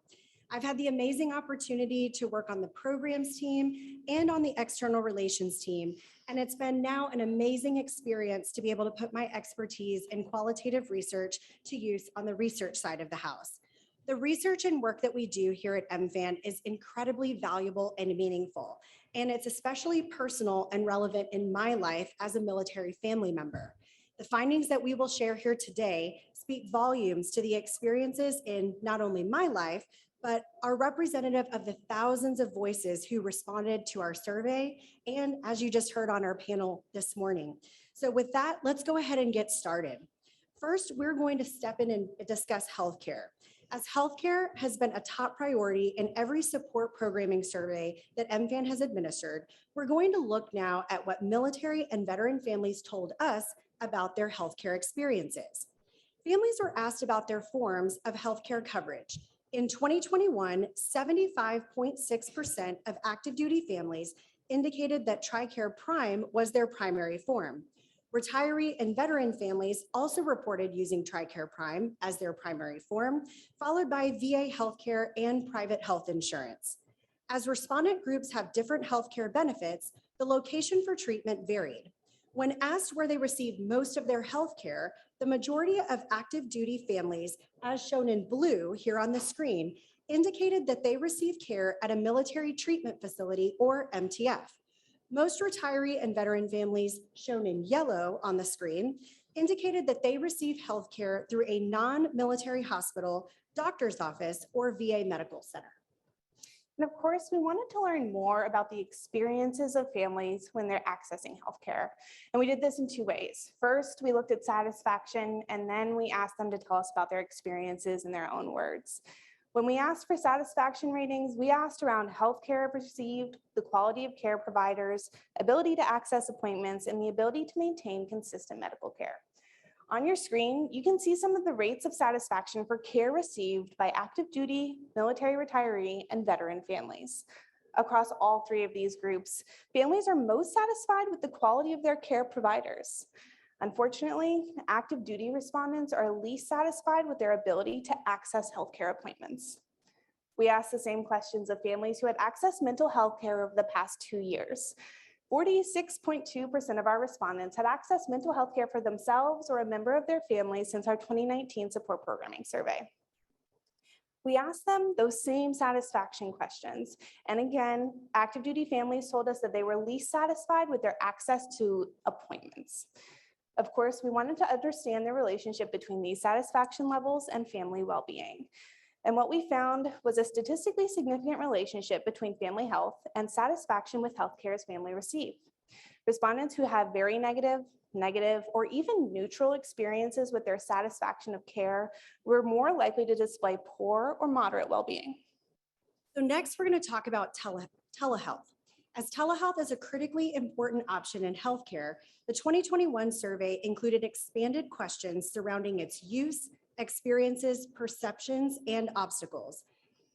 I've had the amazing opportunity to work on the programs team and on the external relations team. And it's been now an amazing experience to be able to put my expertise in qualitative research to use on the research side of the house. The research and work that we do here at MFAN is incredibly valuable and meaningful. And it's especially personal and relevant in my life as a military family member. The findings that we will share here today speak volumes to the experiences in not only my life, but are representative of the thousands of voices who responded to our survey and as you just heard on our panel this morning. So with that, let's go ahead and get started. First, we're going to step in and discuss healthcare. As healthcare has been a top priority in every support programming survey that MFAN has administered, we're going to look now at what military and veteran families told us about their healthcare experiences. Families were asked about their forms of healthcare coverage. In 2021, 75.6% of active duty families indicated that TRICARE Prime was their primary form. Retiree and veteran families also reported using TRICARE Prime as their primary form, followed by VA healthcare and private health insurance. As respondent groups have different healthcare benefits, the location for treatment varied. When asked where they received most of their healthcare, the majority of active duty families, as shown in blue here on the screen, indicated that they received care at a military treatment facility or MTF. Most retiree and veteran families, shown in yellow on the screen, indicated that they received healthcare through a non-military hospital, doctor's office, or VA medical center. And of course, we wanted to learn more about the experiences of families when they're accessing healthcare. And we did this in 2 ways. First, we looked at satisfaction, and then we asked them to tell us about their experiences in their own words. When we asked for satisfaction ratings, we asked around healthcare received, the quality of care providers, ability to access appointments, and the ability to maintain consistent medical care. On your screen, you can see some of the rates of satisfaction for care received by active duty, military retiree, and veteran families. Across all 3 of these groups, families are most satisfied with the quality of their care providers. Unfortunately, active duty respondents are least satisfied with their ability to access healthcare appointments. We asked the same questions of families who had accessed mental health care over the past 2 years. 46.2% of our respondents had accessed mental health care for themselves or a member of their family since our 2019 support programming survey. We asked them those same satisfaction questions. And again, active duty families told us that they were least satisfied with their access to appointments. Of course, we wanted to understand the relationship between these satisfaction levels and family well-being. And what we found was a statistically significant relationship between family health and satisfaction with healthcare as family received. Respondents who had very negative, or even neutral experiences with their satisfaction of care were more likely to display poor or moderate well-being. So next, we're going to talk about telehealth. As telehealth is a critically important option in healthcare, the 2021 survey included expanded questions surrounding its use, experiences, perceptions, and obstacles.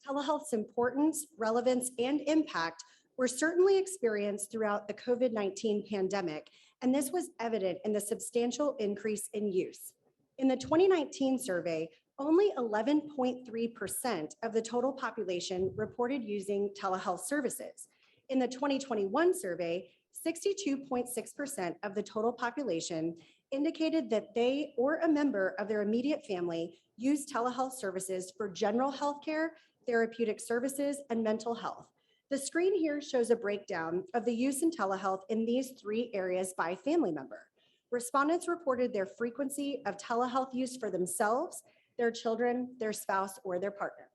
Telehealth's importance, relevance, and impact were certainly experienced throughout the COVID-19 pandemic, and this was evident in the substantial increase in use. In the 2019 survey, only 11.3% of the total population reported using telehealth services. In the 2021 survey, 62.6% of the total population indicated that they or a member of their immediate family used telehealth services for general health care, therapeutic services, and mental health. The screen here shows a breakdown of the use in telehealth in these 3 areas by family member. Respondents reported their frequency of telehealth use for themselves, their children, their spouse, or their partner.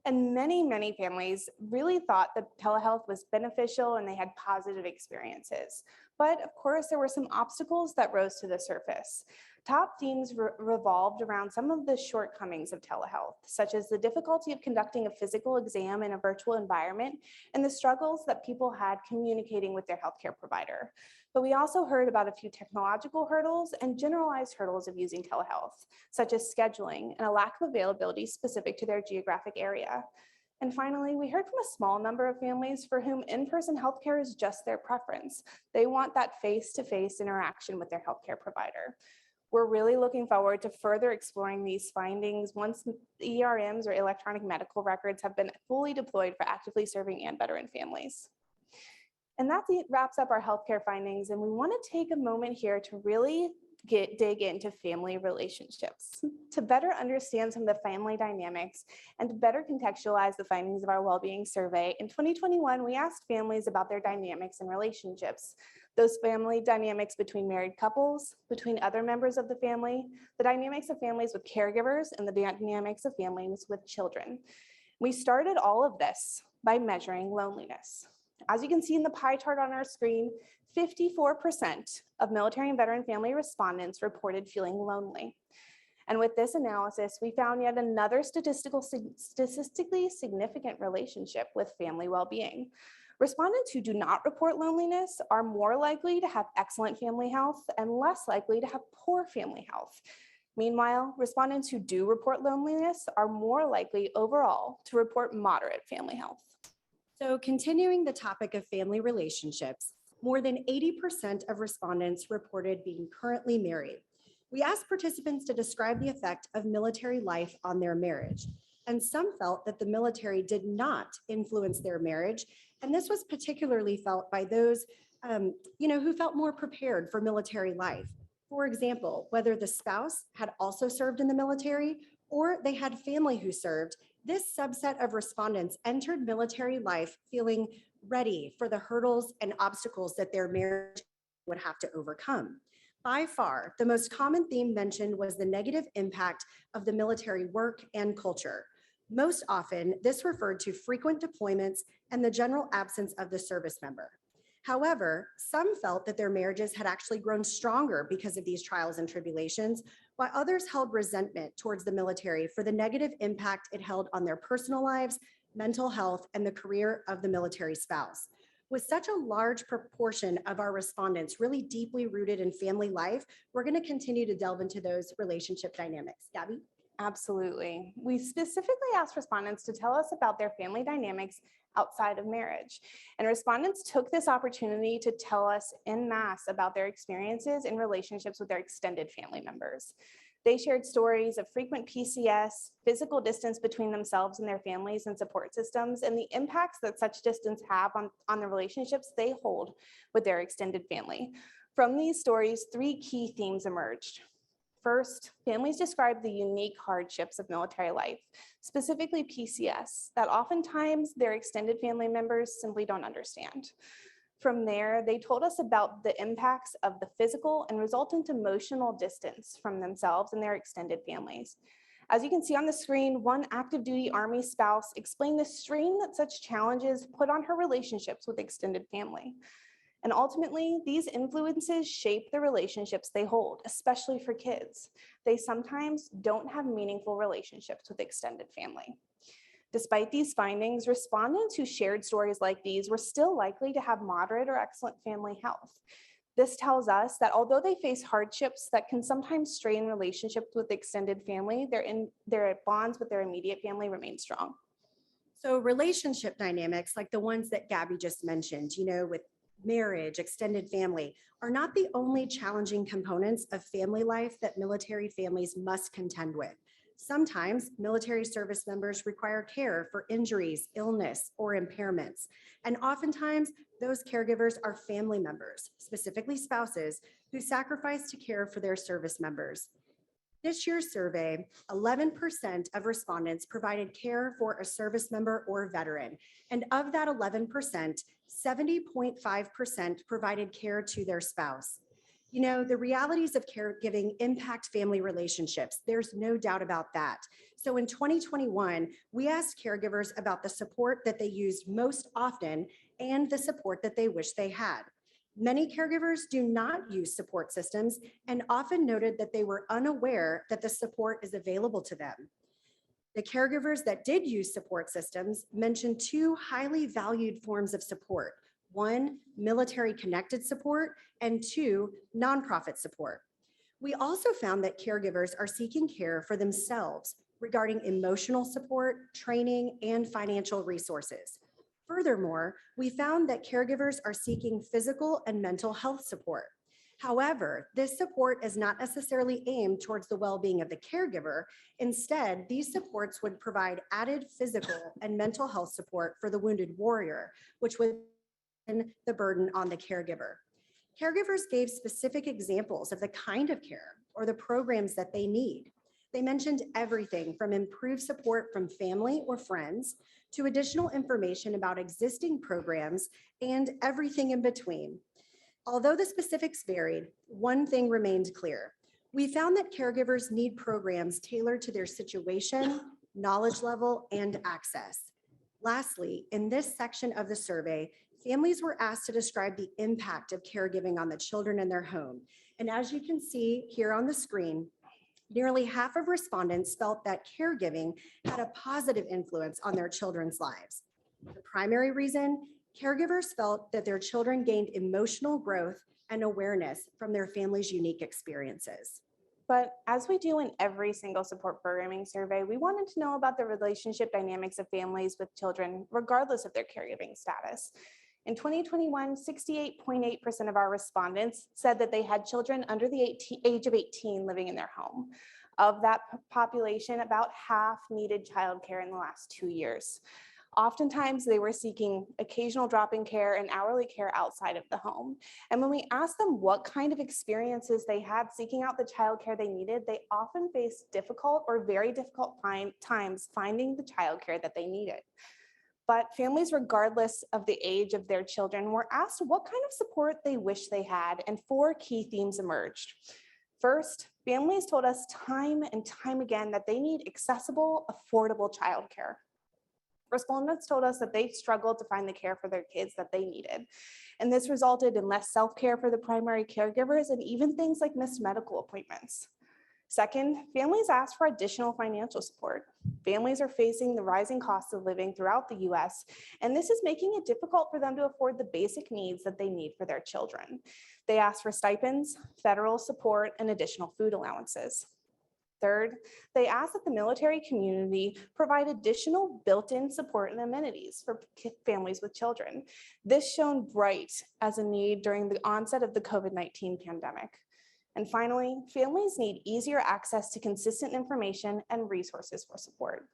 And many families really thought that telehealth was beneficial and they had positive experiences. But of course, there were some obstacles that rose to the surface. Top themes revolved around some of the shortcomings of telehealth, such as the difficulty of conducting a physical exam in a virtual environment and the struggles that people had communicating with their healthcare provider. But we also heard about a few technological hurdles and generalized hurdles of using telehealth, such as scheduling and a lack of availability specific to their geographic area. And finally, we heard from a small number of families for whom in-person healthcare is just their preference. They want that face-to-face interaction with their healthcare provider. We're really looking forward to further exploring these findings once ERMs or electronic medical records have been fully deployed for actively serving and veteran families. And that wraps up our healthcare findings. And we want to take a moment here to really dig into family relationships to better understand some of the family dynamics and to better contextualize the findings of our well-being survey. In 2021, we asked families about their dynamics and relationships, those family dynamics between married couples, between other members of the family, the dynamics of families with caregivers, and the dynamics of families with children. We started all of this by measuring loneliness. As you can see in the pie chart on our screen, 54% of military and veteran family respondents reported feeling lonely. And with this analysis, we found yet another statistically significant relationship with family well-being. Respondents who do not report loneliness are more likely to have excellent family health and less likely to have poor family health. Meanwhile, respondents who do report loneliness are more likely overall to report moderate family health. So continuing the topic of family relationships, more than 80% of respondents reported being currently married. We asked participants to describe the effect of military life on their marriage, and some felt that the military did not influence their marriage, and this was particularly felt by those who felt more prepared for military life. For example, whether the spouse had also served in the military or they had family who served, this subset of respondents entered military life feeling ready for the hurdles and obstacles that their marriage would have to overcome. By far, the most common theme mentioned was the negative impact of the military work and culture. Most often, this referred to frequent deployments and the general absence of the service member. However, some felt that their marriages had actually grown stronger because of these trials and tribulations, while others held resentment towards the military for the negative impact it held on their personal lives, mental health, and the career of the military spouse. With such a large proportion of our respondents really deeply rooted in family life, we're going to continue to delve into those relationship dynamics. Gabby? Absolutely. We specifically asked respondents to tell us about their family dynamics outside of marriage. And respondents took this opportunity to tell us en masse about their experiences in relationships with their extended family members. They shared stories of frequent PCS, physical distance between themselves and their families and support systems, and the impacts that such distance have on the relationships they hold with their extended family. From these stories, 3 key themes emerged. First, families described the unique hardships of military life, specifically PCS, that oftentimes their extended family members simply don't understand. From there, they told us about the impacts of the physical and resultant emotional distance from themselves and their extended families. As you can see on the screen, one active duty Army spouse explained the strain that such challenges put on her relationships with extended family. And ultimately, these influences shape the relationships they hold, especially for kids. They sometimes don't have meaningful relationships with extended family. Despite these findings, respondents who shared stories like these were still likely to have moderate or excellent family health. This tells us that although they face hardships that can sometimes strain relationships with extended family, their bonds with their immediate family remain strong. So relationship dynamics like the ones that Gabby just mentioned, with marriage, extended family, are not the only challenging components of family life that military families must contend with. Sometimes military service members require care for injuries, illness, or impairments. And oftentimes those caregivers are family members, specifically spouses, who sacrifice to care for their service members. This year's survey, 11% of respondents provided care for a service member or veteran. And of that 11%, 70.5% provided care to their spouse. The realities of caregiving impact family relationships. There's no doubt about that. So in 2021, we asked caregivers about the support that they used most often and the support that they wish they had. Many caregivers do not use support systems and often noted that they were unaware that the support is available to them. The caregivers that did use support systems mentioned 2 highly valued forms of support. 1, military connected support, and 2, nonprofit support. We also found that caregivers are seeking care for themselves regarding emotional support, training, and financial resources. Furthermore, we found that caregivers are seeking physical and mental health support. However, this support is not necessarily aimed towards the well-being of the caregiver. Instead, these supports would provide added physical and mental health support for the wounded warrior, which would lessen the burden on the caregiver. Caregivers gave specific examples of the kind of care or the programs that they need. They mentioned everything from improved support from family or friends to additional information about existing programs and everything in between. Although the specifics varied, one thing remained clear. We found that caregivers need programs tailored to their situation, knowledge level, and access. Lastly, in this section of the survey, families were asked to describe the impact of caregiving on the children in their home. And as you can see here on the screen, nearly half of respondents felt that caregiving had a positive influence on their children's lives. The primary reason, caregivers felt that their children gained emotional growth and awareness from their family's unique experiences. But as we do in every single support programming survey, we wanted to know about the relationship dynamics of families with children, regardless of their caregiving status. In 2021, 68.8% of our respondents said that they had children under the age of 18 living in their home. Of that population, about half needed childcare in the last 2 years. Oftentimes, they were seeking occasional drop-in care and hourly care outside of the home. And when we asked them what kind of experiences they had seeking out the childcare they needed, they often faced difficult or very difficult times finding the childcare that they needed. But families, regardless of the age of their children, were asked what kind of support they wish they had, and 4 key themes emerged. First, families told us time and time again that they need accessible, affordable childcare. Respondents told us that they struggled to find the care for their kids that they needed. And this resulted in less self-care for the primary caregivers and even things like missed medical appointments. Second, families asked for additional financial support. Families are facing the rising costs of living throughout the US, and this is making it difficult for them to afford the basic needs that they need for their children. They asked for stipends, federal support, and additional food allowances. Third, they asked that the military community provide additional built-in support and amenities for families with children. This shone bright as a need during the onset of the COVID-19 pandemic. And finally, families need easier access to consistent information and resources for support.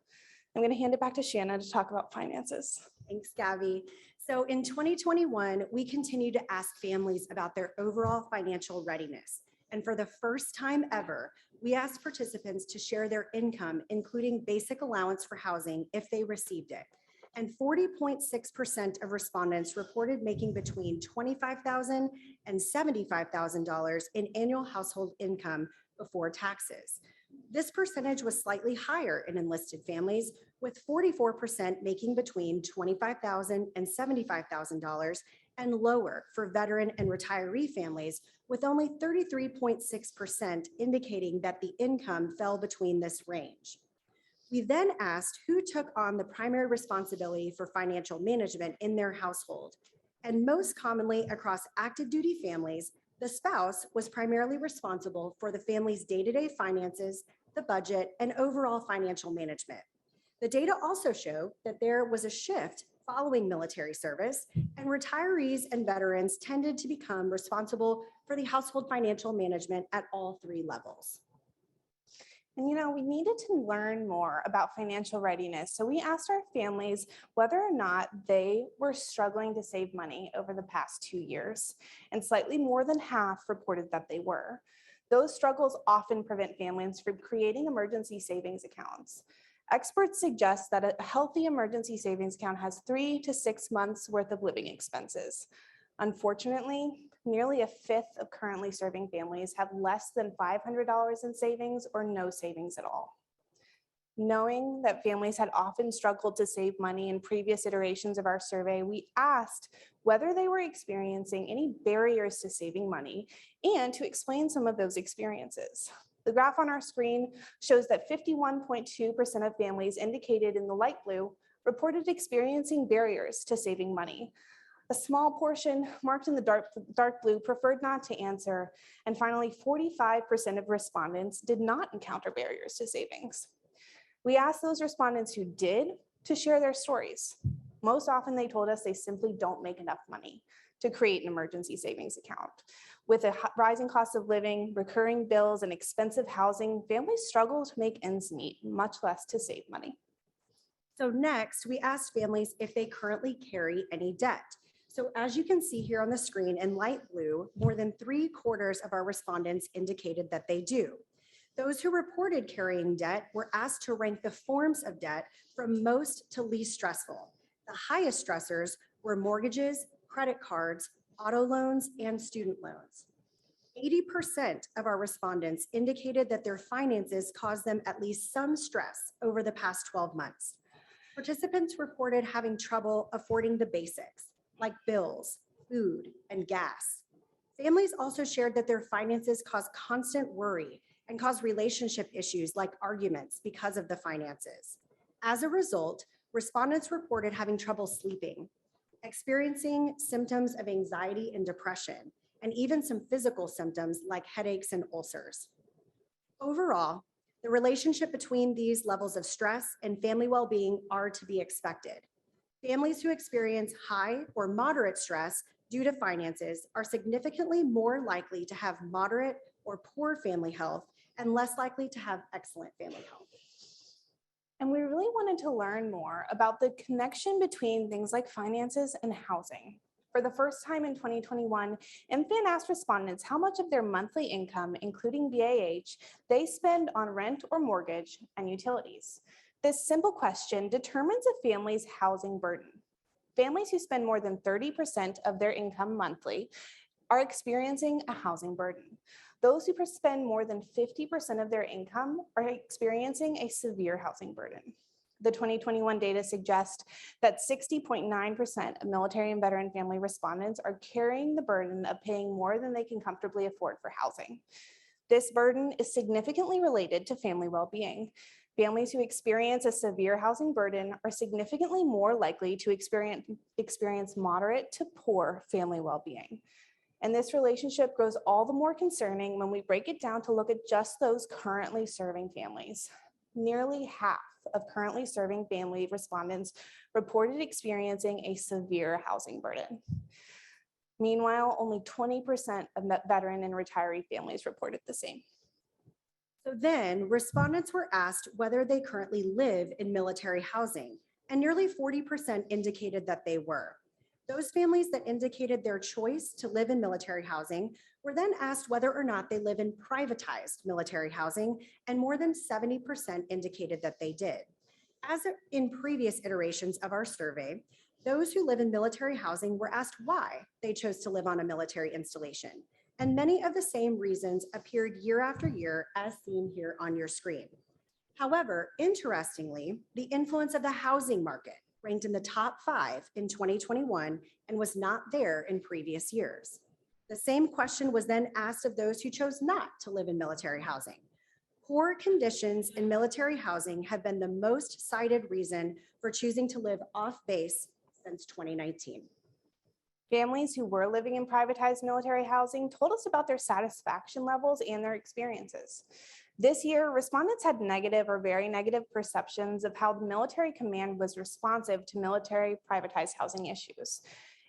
I'm going to hand it back to Shanna to talk about finances. Thanks, Gabby. So in 2021, we continue to ask families about their overall financial readiness. And for the first time ever, we asked participants to share their income, including basic allowance for housing if they received it. And 40.6% of respondents reported making between $25,000 and $75,000 in annual household income before taxes. This percentage was slightly higher in enlisted families, with 44% making between $25,000 and $75,000, and lower for veteran and retiree families, with only 33.6% indicating that the income fell between this range. We then asked who took on the primary responsibility for financial management in their household. And most commonly across active duty families, the spouse was primarily responsible for the family's day-to-day finances, the budget, and overall financial management. The data also show that there was a shift following military service, and retirees and veterans tended to become responsible for the household financial management at all 3 levels. And we needed to learn more about financial readiness. So we asked our families whether or not they were struggling to save money over the past 2 years. And slightly more than half reported that they were. Those struggles often prevent families from creating emergency savings accounts. Experts suggest that a healthy emergency savings account has 3 to 6 months worth of living expenses. Unfortunately, nearly a fifth of currently serving families have less than $500 in savings or no savings at all. Knowing that families had often struggled to save money in previous iterations of our survey, we asked whether they were experiencing any barriers to saving money and to explain some of those experiences. The graph on our screen shows that 51.2% of families indicated in the light blue reported experiencing barriers to saving money. A small portion marked in the dark blue preferred not to answer. And finally, 45% of respondents did not encounter barriers to savings. We asked those respondents who did to share their stories. Most often they told us they simply don't make enough money to create an emergency savings account. With a rising cost of living, recurring bills, and expensive housing, families struggle to make ends meet, much less to save money. So next, we asked families if they currently carry any debt. So as you can see here on the screen in light blue, more than 3/4 of our respondents indicated that they do. Those who reported carrying debt were asked to rank the forms of debt from most to least stressful. The highest stressors were mortgages, credit cards, auto loans, and student loans. 80% of our respondents indicated that their finances caused them at least some stress over the past 12 months. Participants reported having trouble affording the basics, like bills, food, and gas. Families also shared that their finances cause constant worry and cause relationship issues like arguments because of the finances. As a result, respondents reported having trouble sleeping, experiencing symptoms of anxiety and depression, and even some physical symptoms like headaches and ulcers. Overall, the relationship between these levels of stress and family well-being are to be expected. Families who experience high or moderate stress due to finances are significantly more likely to have moderate or poor family health and less likely to have excellent family health. And we really wanted to learn more about the connection between things like finances and housing. For the first time in 2021, MFAN asked respondents how much of their monthly income, including BAH, they spend on rent or mortgage and utilities. This simple question determines a family's housing burden. Families who spend more than 30% of their income monthly are experiencing a housing burden. Those who spend more than 50% of their income are experiencing a severe housing burden. The 2021 data suggests that 60.9% of military and veteran family respondents are carrying the burden of paying more than they can comfortably afford for housing. This burden is significantly related to family well-being. Families who experience a severe housing burden are significantly more likely to experience moderate to poor family well-being. And this relationship grows all the more concerning when we break it down to look at just those currently serving families. Nearly half of currently serving family respondents reported experiencing a severe housing burden. Meanwhile, only 20% of veteran and retiree families reported the same. So then respondents were asked whether they currently live in military housing, and nearly 40% indicated that they were. Those families that indicated their choice to live in military housing were then asked whether or not they live in privatized military housing, and more than 70% indicated that they did. As in previous iterations of our survey, those who live in military housing were asked why they chose to live on a military installation, and many of the same reasons appeared year after year as seen here on your screen. However, interestingly, the influence of the housing market ranked in the top 5 in 2021 and was not there in previous years. The same question was then asked of those who chose not to live in military housing. Poor conditions in military housing have been the most cited reason for choosing to live off base since 2019. Families who were living in privatized military housing told us about their satisfaction levels and their experiences. This year, respondents had negative or very negative perceptions of how the military command was responsive to military privatized housing issues.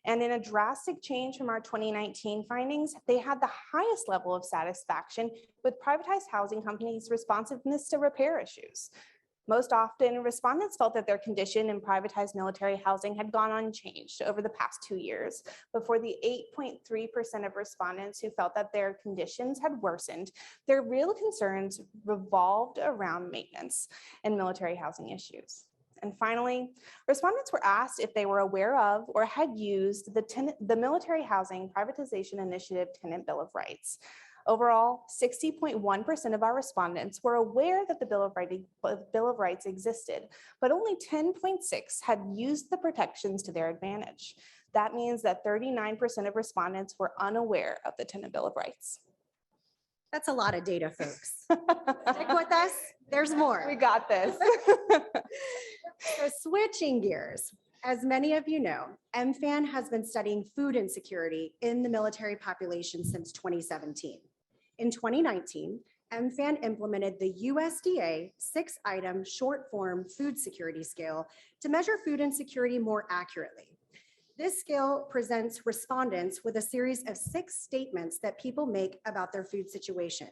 And in a drastic change from our 2019 findings, they had the highest level of satisfaction with privatized housing companies' responsiveness to repair issues. Most often, respondents felt that their condition in privatized military housing had gone unchanged over the past 2 years, but for the 8.3% of respondents who felt that their conditions had worsened, their real concerns revolved around maintenance and military housing issues. And finally, respondents were asked if they were aware of or had used the Military Housing Privatization Initiative Tenant Bill of Rights. Overall, 60.1% of our respondents were aware that the Bill of Rights existed, but only 10.6% had used the protections to their advantage. That means that 39% of respondents were unaware of the Tenant Bill of Rights. That's a lot of data, folks. Stick with us, there's more. We got this. So switching gears, as many of you know, MFAN has been studying food insecurity in the military population since 2017. In 2019, MFAN implemented the USDA 6-item short-form food security scale to measure food insecurity more accurately. This scale presents respondents with a series of 6 statements that people make about their food situation.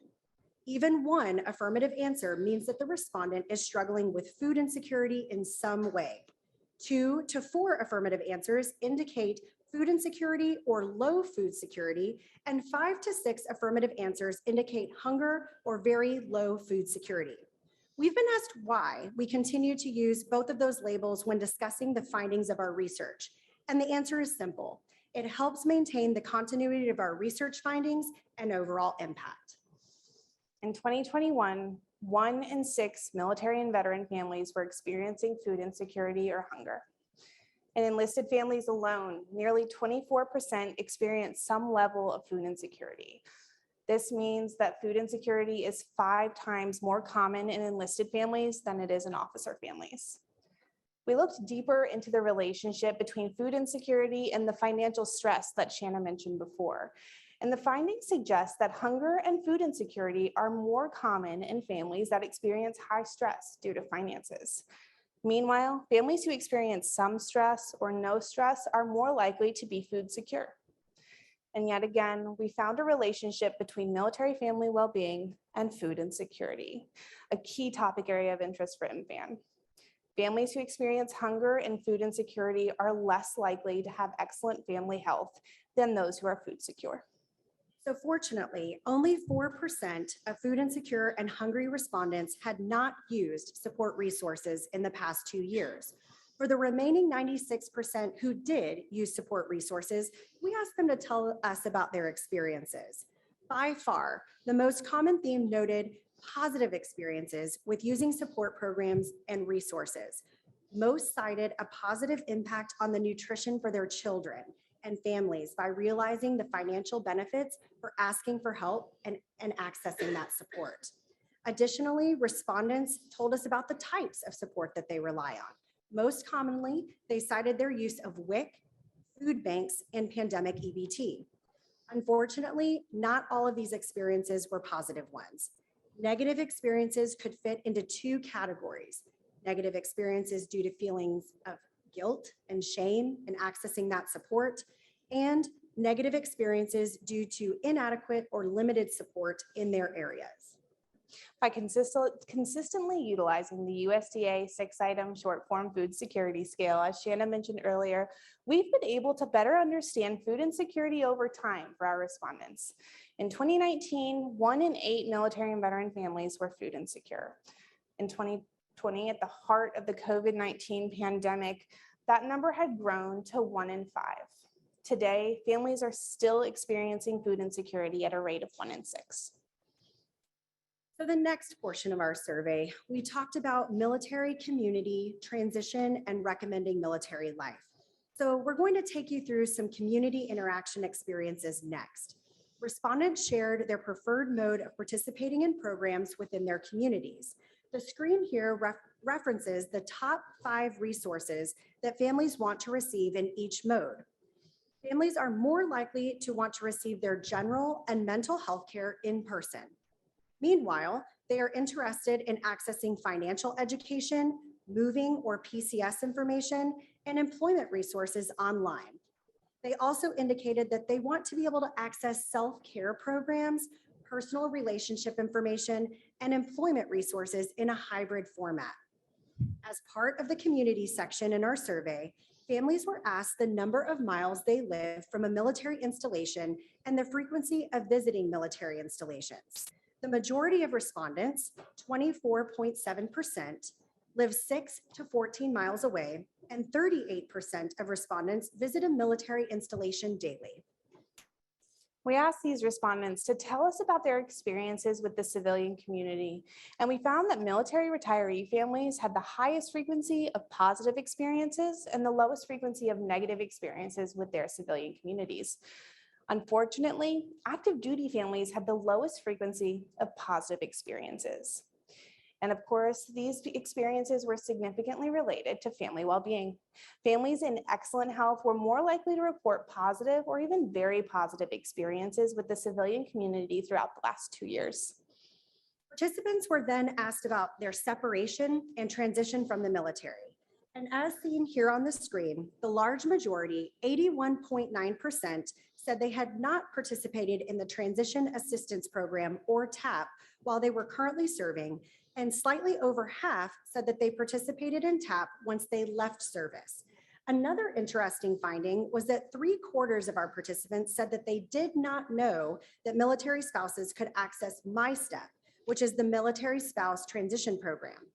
Even one affirmative answer means that the respondent is struggling with food insecurity in some way. 2 to 4 affirmative answers indicate food insecurity or low food security, and 5 to 6 affirmative answers indicate hunger or very low food security. We've been asked why we continue to use both of those labels when discussing the findings of our research, and the answer is simple. It helps maintain the continuity of our research findings and overall impact. In 2021, 1 in 6 military and veteran families were experiencing food insecurity or hunger. In enlisted families alone, nearly 24% experienced some level of food insecurity. This means that food insecurity is 5 times more common in enlisted families than it is in officer families. We looked deeper into the relationship between food insecurity and the financial stress that Shanna mentioned before. And the findings suggest that hunger and food insecurity are more common in families that experience high stress due to finances. Meanwhile, families who experience some stress or no stress are more likely to be food secure. And yet again, we found a relationship between military family well-being and food insecurity, a key topic area of interest for MFAN. Families who experience hunger and food insecurity are less likely to have excellent family health than those who are food secure. So fortunately, only 4% of food insecure and hungry respondents had not used support resources in the past 2 years. For the remaining 96% who did use support resources, we asked them to tell us about their experiences. By far, the most common theme noted positive experiences with using support programs and resources. Most cited a positive impact on the nutrition for their children and families by realizing the financial benefits for asking for help and accessing that support. Additionally, respondents told us about the types of support that they rely on. Most commonly, they cited their use of WIC, food banks, and pandemic EBT. Unfortunately, not all of these experiences were positive ones. Negative experiences could fit into 2 categories. Negative experiences due to feelings of guilt and shame in accessing that support, and negative experiences due to inadequate or limited support in their areas. By consistently utilizing the USDA 6-item short-form food security scale, as Shanna mentioned earlier, we've been able to better understand food insecurity over time for our respondents. In 2019, 1 in 8 military and veteran families were food insecure. In 2020, at the heart of the COVID-19 pandemic, that number had grown to 1 in 5. Today, families are still experiencing food insecurity at a rate of 1 in 6. So the next portion of our survey, we talked about military community transition and recommending military life. So we're going to take you through some community interaction experiences next. Respondents shared their preferred mode of participating in programs within their communities. The screen here references the top 5 resources that families want to receive in each mode. Families are more likely to want to receive their general and mental health care in person. Meanwhile, they are interested in accessing financial education, moving or PCS information, and employment resources online. They also indicated that they want to be able to access self-care programs, personal relationship information, and employment resources in a hybrid format. As part of the community section in our survey, families were asked the number of miles they live from a military installation and the frequency of visiting military installations. The majority of respondents, 24.7%, live 6 to 14 miles away, and 38% of respondents visit a military installation daily. We asked these respondents to tell us about their experiences with the civilian community, and we found that military retiree families had the highest frequency of positive experiences and the lowest frequency of negative experiences with their civilian communities. Unfortunately, active duty families had the lowest frequency of positive experiences. And of course, these experiences were significantly related to family well-being. Families in excellent health were more likely to report positive or even very positive experiences with the civilian community throughout the last 2 years. Participants were then asked about their separation and transition from the military. And as seen here on the screen, the large majority, 81.9%, said they had not participated in the Transition Assistance Program, or TAP, while they were currently serving, and slightly over half said that they participated in TAP once they left service. Another interesting finding was that 3/4 of our participants said that they did not know that military spouses could access MyStep, which is the Military Spouse Transition Program.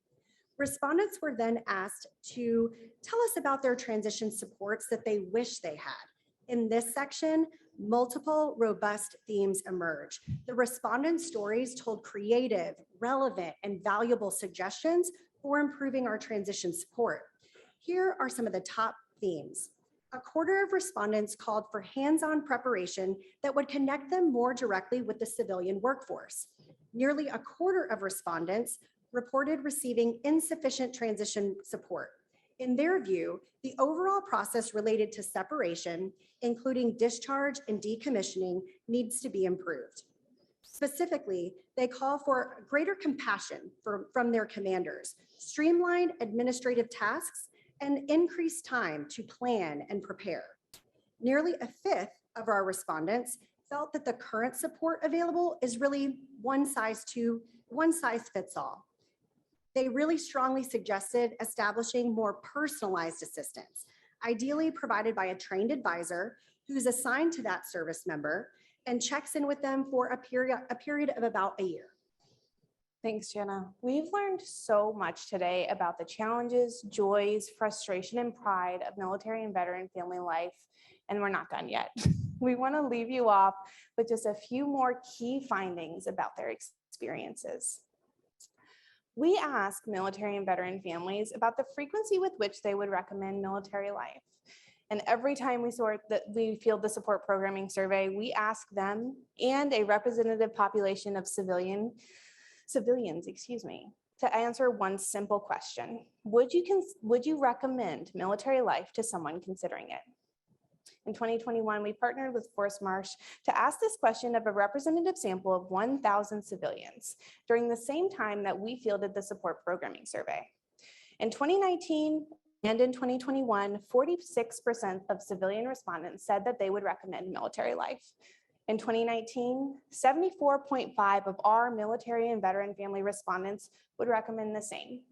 Respondents were then asked to tell us about their transition supports that they wish they had. In this section, multiple robust themes emerge. The respondent stories told creative, relevant, and valuable suggestions for improving our transition support. Here are some of the top themes. 1/4 of respondents called for hands-on preparation that would connect them more directly with the civilian workforce. Nearly 1/4 of respondents reported receiving insufficient transition support. In their view, the overall process related to separation, including discharge and decommissioning, needs to be improved. Specifically, they call for greater compassion from their commanders, streamlined administrative tasks, and increased time to plan and prepare. Nearly 1/5 of our respondents felt that the current support available is really one size fits all. They really strongly suggested establishing more personalized assistance, ideally provided by a trained advisor who's assigned to that service member and checks in with them for a period of about a year. Thanks, Jana. We've learned so much today about the challenges, joys, frustration, and pride of military and veteran family life, and we're not done yet. We want to leave you off with just a few more key findings about their experiences. We ask military and veteran families about the frequency with which they would recommend military life. And every time we field the support programming survey, we ask them and a representative population of civilians, to answer one simple question. Would you recommend military life to someone considering it? In 2021, we partnered with Forest Marsh to ask this question of a representative sample of 1,000 civilians during the same time that we fielded the support programming survey. In 2019 and in 2021, 46% of civilian respondents said that they would recommend military life. In 2019, 74.5% of our military and veteran family respondents would recommend the same.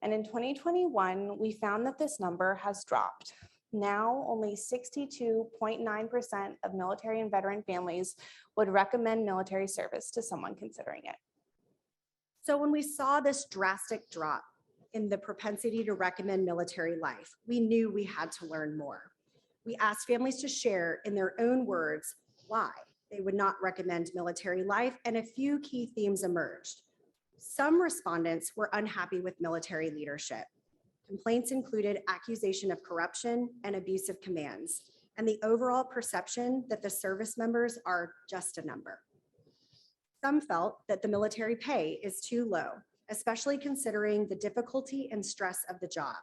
And in 2021, we found that this number has dropped. Now, only 62.9% of military and veteran families would recommend military service to someone considering it. So when we saw this drastic drop in the propensity to recommend military life, we knew we had to learn more. We asked families to share in their own words why they would not recommend military life, and a few key themes emerged. Some respondents were unhappy with military leadership. Complaints included accusation of corruption and abusive commands, and the overall perception that the service members are just a number. Some felt that the military pay is too low, especially considering the difficulty and stress of the job.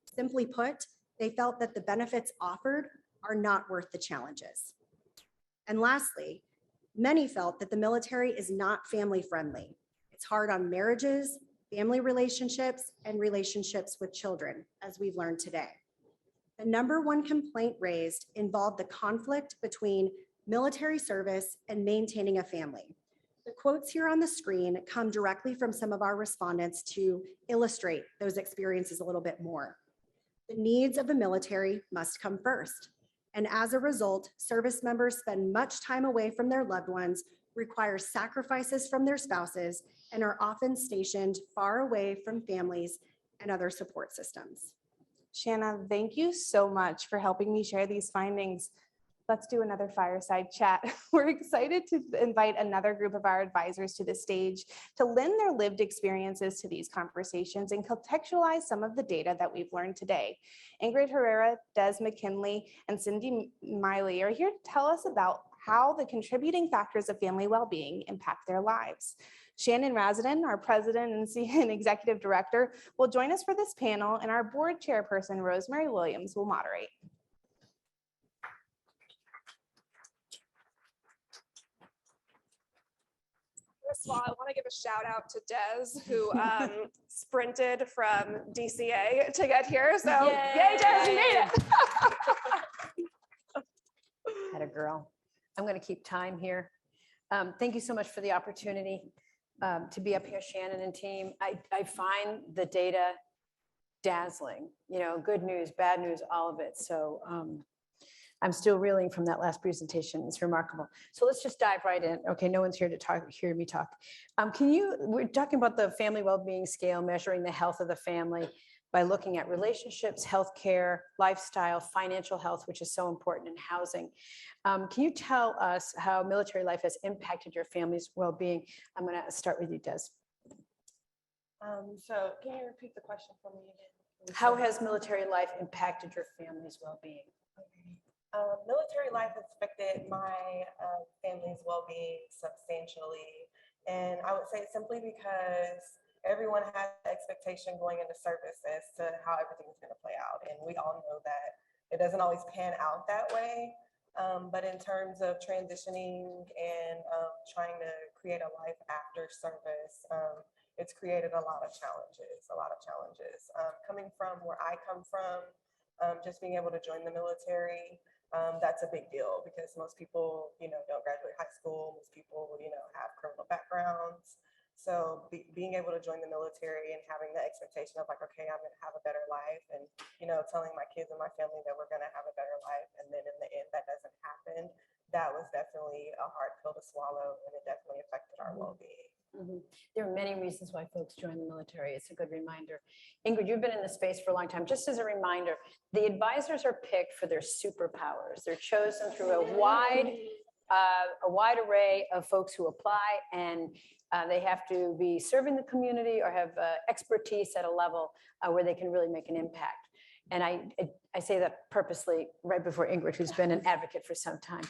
Simply put, they felt that the benefits offered are not worth the challenges. And lastly, many felt that the military is not family friendly. It's hard on marriages, family relationships, and relationships with children, as we've learned today. The number one complaint raised involved the conflict between military service and maintaining a family. The quotes here on the screen come directly from some of our respondents to illustrate those experiences a little bit more. The needs of the military must come first. And as a result, service members spend much time away from their loved ones, require sacrifices from their spouses, and are often stationed far away from families and other support systems. Shanna, thank you so much for helping me share these findings. Let's do another fireside chat. We're excited to invite another group of our advisors to the stage to lend their lived experiences to these conversations and contextualize some of the data that we've learned today. Ingrid Herrera, Des McKinley, and Cindy Miley are here to tell us about how the contributing factors of family well-being impact their lives. Shannon Razadin, our president and executive director, will join us for this panel, and our board chairperson, Rosemary Williams, will moderate. First of all, I want to give a shout out to Des, who sprinted from DCA to get here. So yay, Des, you made it. Had a girl. I'm going to keep time here. Thank you so much for the opportunity to be up here, Shannon and team. I find the data dazzling, you know, good news, bad news, all of it. So I'm still reeling from that last presentation. It's remarkable. So let's just dive right in. Okay, no one's here to hear me talk. We're talking about the family well-being scale, measuring the health of the family by looking at relationships, healthcare, lifestyle, financial health, which is so important in housing. Can you tell us how military life has impacted your family's well-being? I'm going to start with you, Des. So can you repeat the question for me again? How has military life impacted your family's well-being? Military life has affected my family's well-being substantially. And I would say simply because everyone has an expectation going into service as to how everything is going to play out. And we all know that it doesn't always pan out that way. But in terms of transitioning and trying to create a life after service, it's created a lot of challenges. Coming from where I come from, just being able to join the military, that's a big deal because most people, don't graduate high school. Most people, have criminal backgrounds. So being able to join the military and having the expectation of like, okay, I'm going to have a better life and, telling my kids and my family that we're going to have a better life. And then in the end, that doesn't happen. That was definitely a hard pill to swallow and it definitely affected our well-being. There are many reasons why folks join the military. It's a good reminder. Ingrid, you've been in the space for a long time. Just as a reminder, the advisors are picked for their superpowers. They're chosen through a wide array of folks who apply, and they have to be serving the community or have expertise at a level where they can really make an impact. And I say that purposely right before Ingrid, who's been an advocate for some time.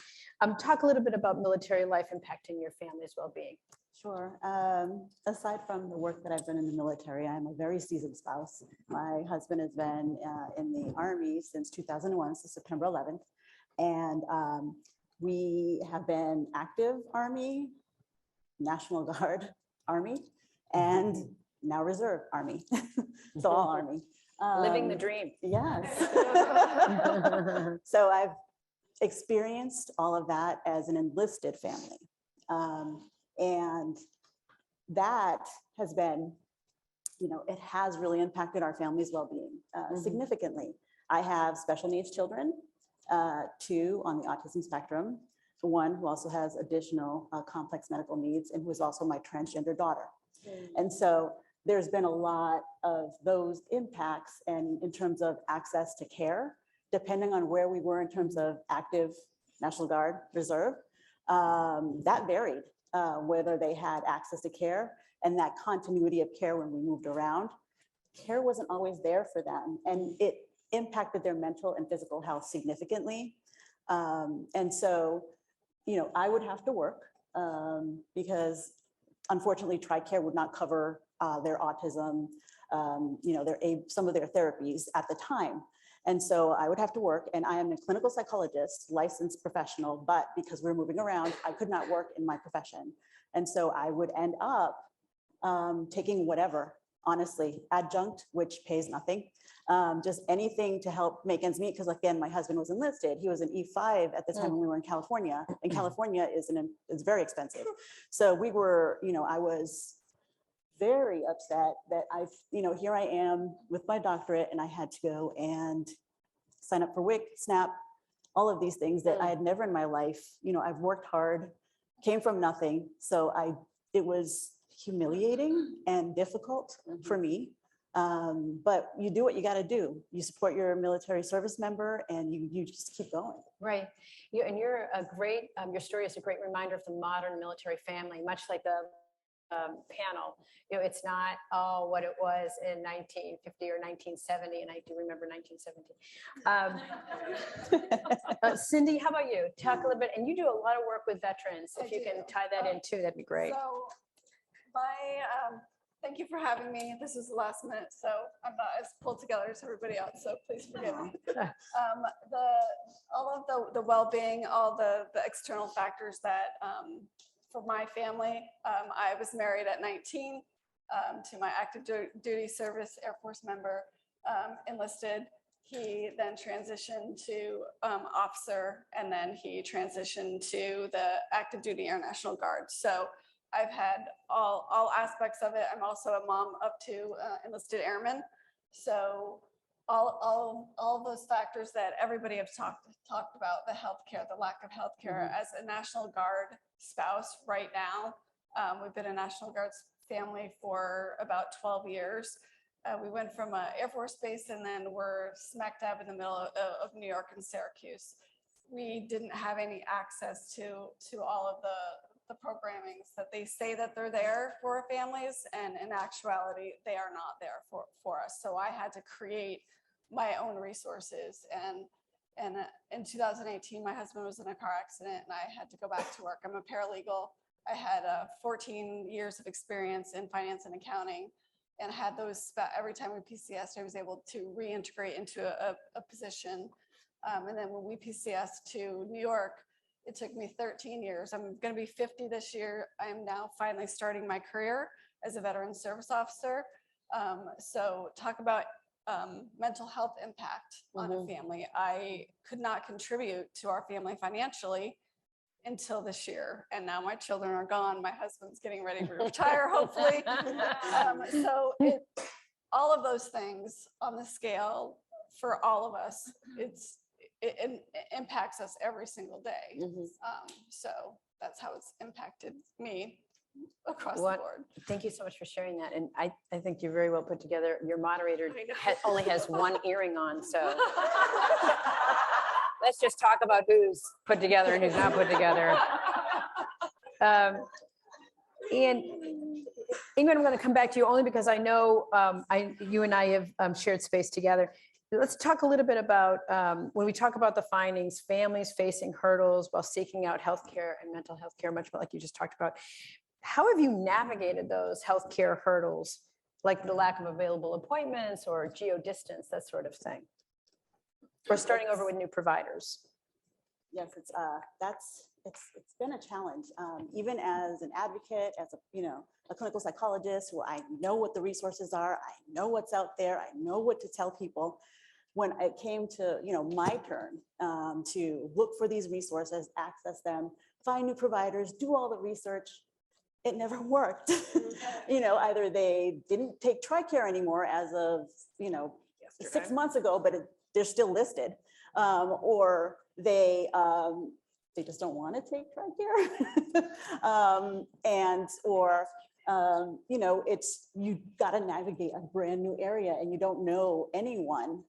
Talk a little bit about military life impacting your family's well-being. Sure. Aside from the work that I've done in the military, I'm a very seasoned spouse. My husband has been in the Army since 2001, so September 11th. And we have been active Army, National Guard Army, and now Reserve Army. So all Army. Living the dream. Yes. So I've experienced all of that as an enlisted family. And that has been, it has really impacted our family's well-being significantly. I have special needs children, 2 on the autism spectrum, 1 who also has additional complex medical needs and who is also my transgender daughter. And so there's been a lot of those impacts and in terms of access to care, depending on where we were in terms of active National Guard, Reserve, that varied. Whether they had access to care and that continuity of care when we moved around, care wasn't always there for them. And it impacted their mental and physical health significantly. And so, I would have to work because unfortunately TRICARE would not cover their autism, some of their therapies at the time. And so I would have to work, and I am a clinical psychologist, licensed professional, but because we're moving around, I could not work in my profession. And so I would end up taking whatever, honestly, adjunct, which pays nothing, just anything to help make ends meet. Because again, my husband was enlisted. He was an E5 at the time when we were in California, and California is very expensive. So we were, I was very upset that here I am with my doctorate and I had to go and sign up for WIC, SNAP, all of these things that I had never in my life, I've worked hard, came from nothing. So it was humiliating and difficult for me. But you do what you got to do. You support your military service member and you just keep going. Right. You're a great, your story is a great reminder of the modern military family, much like the panel. It's not what it was in 1950 or 1970, and I do remember 1970. Cindy, how about you? Talk a little bit, and you do a lot of work with veterans. If you can tie that in too, that'd be great. So thank you for having me. This is the last minute, so I'm not as pulled together as everybody else, so please forgive me. All of the well-being, all the external factors that for my family, I was married at 19 to my active duty service Air Force member, enlisted. He then transitioned to officer, and then he transitioned to the active duty Air National Guard. So I've had all aspects of it. I'm also a mom of 2 enlisted airmen. So all of those factors that everybody has talked about, the healthcare, the lack of healthcare. As a National Guard spouse right now, we've been a National Guard family for about 12 years. We went from an Air Force base, and then we're smack dab in the middle of New York and Syracuse. We didn't have any access to all of the programmings that they say that they're there for families, and in actuality, they are not there for us. So I had to create my own resources. And in 2018, my husband was in a car accident, and I had to go back to work. I'm a paralegal. I had 14 years of experience in finance and accounting, and had those every time we PCS'd, I was able to reintegrate into a position. And then when we PCS'd to New York, it took me 13 years. I'm going to be 50 this year. I am now finally starting my career as a veteran service officer. So talk about mental health impact on a family. I could not contribute to our family financially until this year. And now my children are gone. My husband's getting ready to retire, hopefully. So all of those things on the scale for all of us, it impacts us every single day. So that's how it's impacted me across the board. Thank you so much for sharing that. And I think you're very well put together. Your moderator only has one earring on, so let's just talk about who's put together and who's not put together. And Ingrid, I'm going to come back to you only because I know you and I have shared space together. Let's talk a little bit about when we talk about the findings, families facing hurdles while seeking out healthcare and mental health care, much like you just talked about. How have you navigated those healthcare hurdles, like the lack of available appointments or geo-distance, that sort of thing? Or starting over with new providers? Yes, it's been a challenge. Even as an advocate, as a clinical psychologist, who I know what the resources are, I know what's out there, I know what to tell people. When it came to my turn to look for these resources, access them, find new providers, do all the research, it never worked. Either they didn't take TRICARE anymore as of 6 months ago, but they're still listed, or they just don't want to take TRICARE, it's you got to navigate a brand new area and you don't know anyone,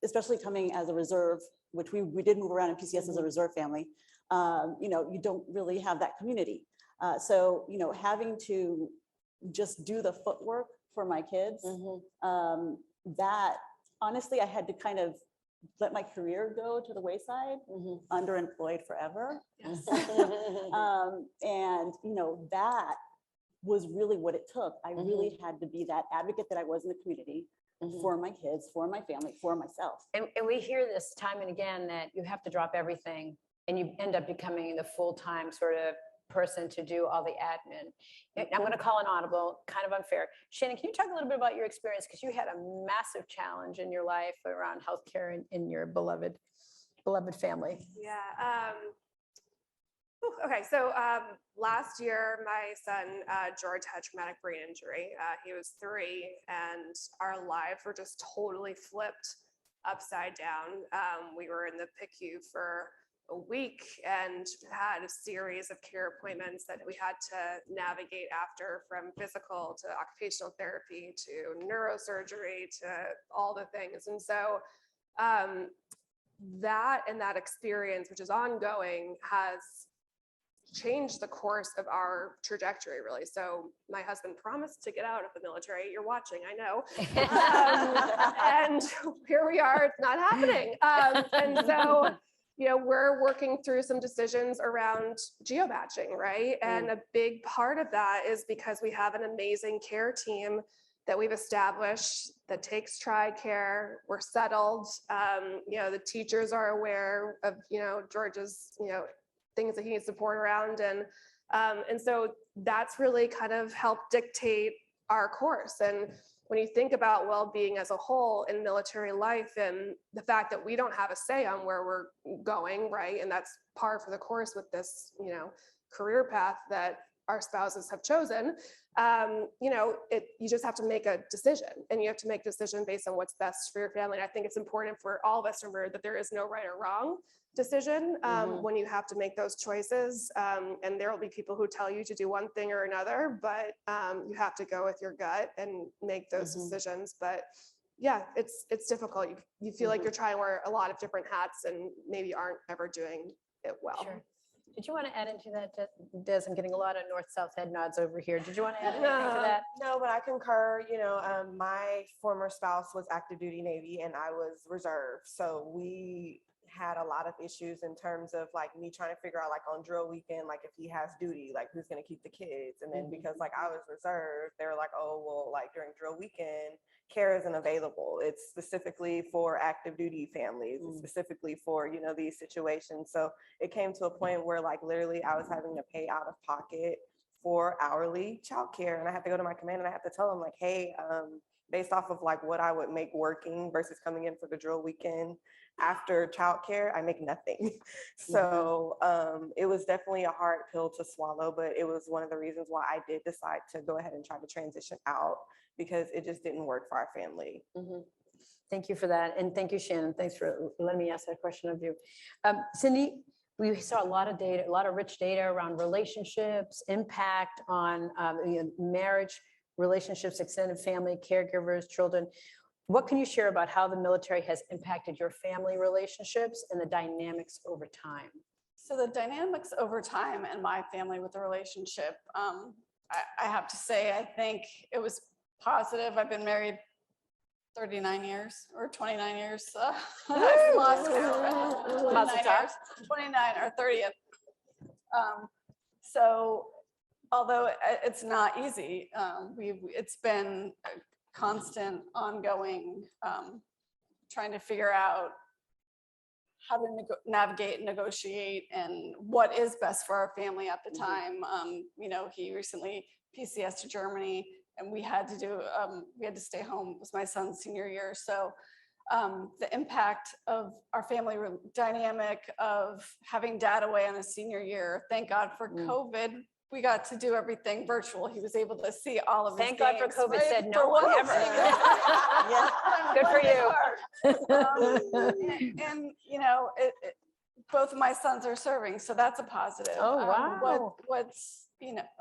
especially coming as a reserve, which we did move around in PCS as a reserve family. You don't really have that community. So having to just do the footwork for my kids, that honestly, I had to kind of let my career go to the wayside, underemployed forever. Yes. And that was really what it took. I really had to be that advocate that I was in the community for my kids, for my family, for myself. And we hear this time and again that you have to drop everything and you end up becoming the full-time sort of person to do all the admin. I'm going to call an audible, kind of unfair. Shannon, can you talk a little bit about your experience? Because you had a massive challenge in your life around healthcare in your beloved family. Yeah. Okay, so last year, my son, George, had traumatic brain injury. He was 3, and our lives were just totally flipped upside down. We were in the PICU for a week and had a series of care appointments that we had to navigate after, from physical to occupational therapy to neurosurgery to all the things. And so that experience, which is ongoing, has changed the course of our trajectory, really. So my husband promised to get out of the military. You're watching, I know. And here we are, it's not happening. And so, we're working through some decisions around geo-batching, right? And a big part of that is because we have an amazing care team that we've established that takes TRICARE. We're settled. The teachers are aware of, George's, things that he needs support around. And so that's really kind of helped dictate our course. And when you think about well-being as a whole in military life and the fact that we don't have a say on where we're going, right? And that's par for the course with this, career path that our spouses have chosen, you just have to make a decision, and you have to make a decision based on what's best for your family. And I think it's important for all of us to remember that there is no right or wrong decision when you have to make those choices. And there will be people who tell you to do one thing or another, but you have to go with your gut and make those decisions. But yeah, it's difficult. You feel like you're trying to wear a lot of different hats and maybe aren't ever doing it well. Sure. Did you want to add into that, Des? I'm getting a lot of north-south head nods over here. Did you want to add anything to that? No, but I concur. My former spouse was active duty Navy and I was reserve. So we had a lot of issues in terms of like me trying to figure out like on drill weekend, like if he has duty, like who's going to keep the kids. And then because like I was reserved, they were like, oh, well, like during drill weekend, care isn't available. It's specifically for active duty families, it's specifically for, these situations. So it came to a point where like literally I was having to pay out of pocket for hourly childcare. And I had to go to my command and I had to tell them like, hey, based off of like what I would make working versus coming in for the drill weekend after childcare, I make nothing. So it was definitely a hard pill to swallow, but it was one of the reasons why I did decide to go ahead and try to transition out, because it just didn't work for our family. Thank you for that. And thank you, Shannon. Thanks for letting me ask that question of you. Cindy, we saw a lot of data, a lot of rich data around relationships, impact on marriage, relationships, extended family, caregivers, children. What can you share about how the military has impacted your family relationships and the dynamics over time? So the dynamics over time and my family with the relationship, I have to say, I think it was positive. I've been married 39 years or 29 years. I've lost count. 29 or 30th. So although it's not easy, it's been a constant, ongoing, trying to figure out how to navigate and negotiate and what is best for our family at the time. He recently PCS to Germany and we had to stay home. It was my son's senior year. So the impact of our family dynamic of having dad away on his senior year, thank God for COVID. We got to do everything virtual. He was able to see all of his Thank God for games, COVID right? said no one ever. Good for you. And both of my sons are serving, so that's a positive. Oh, wow. What's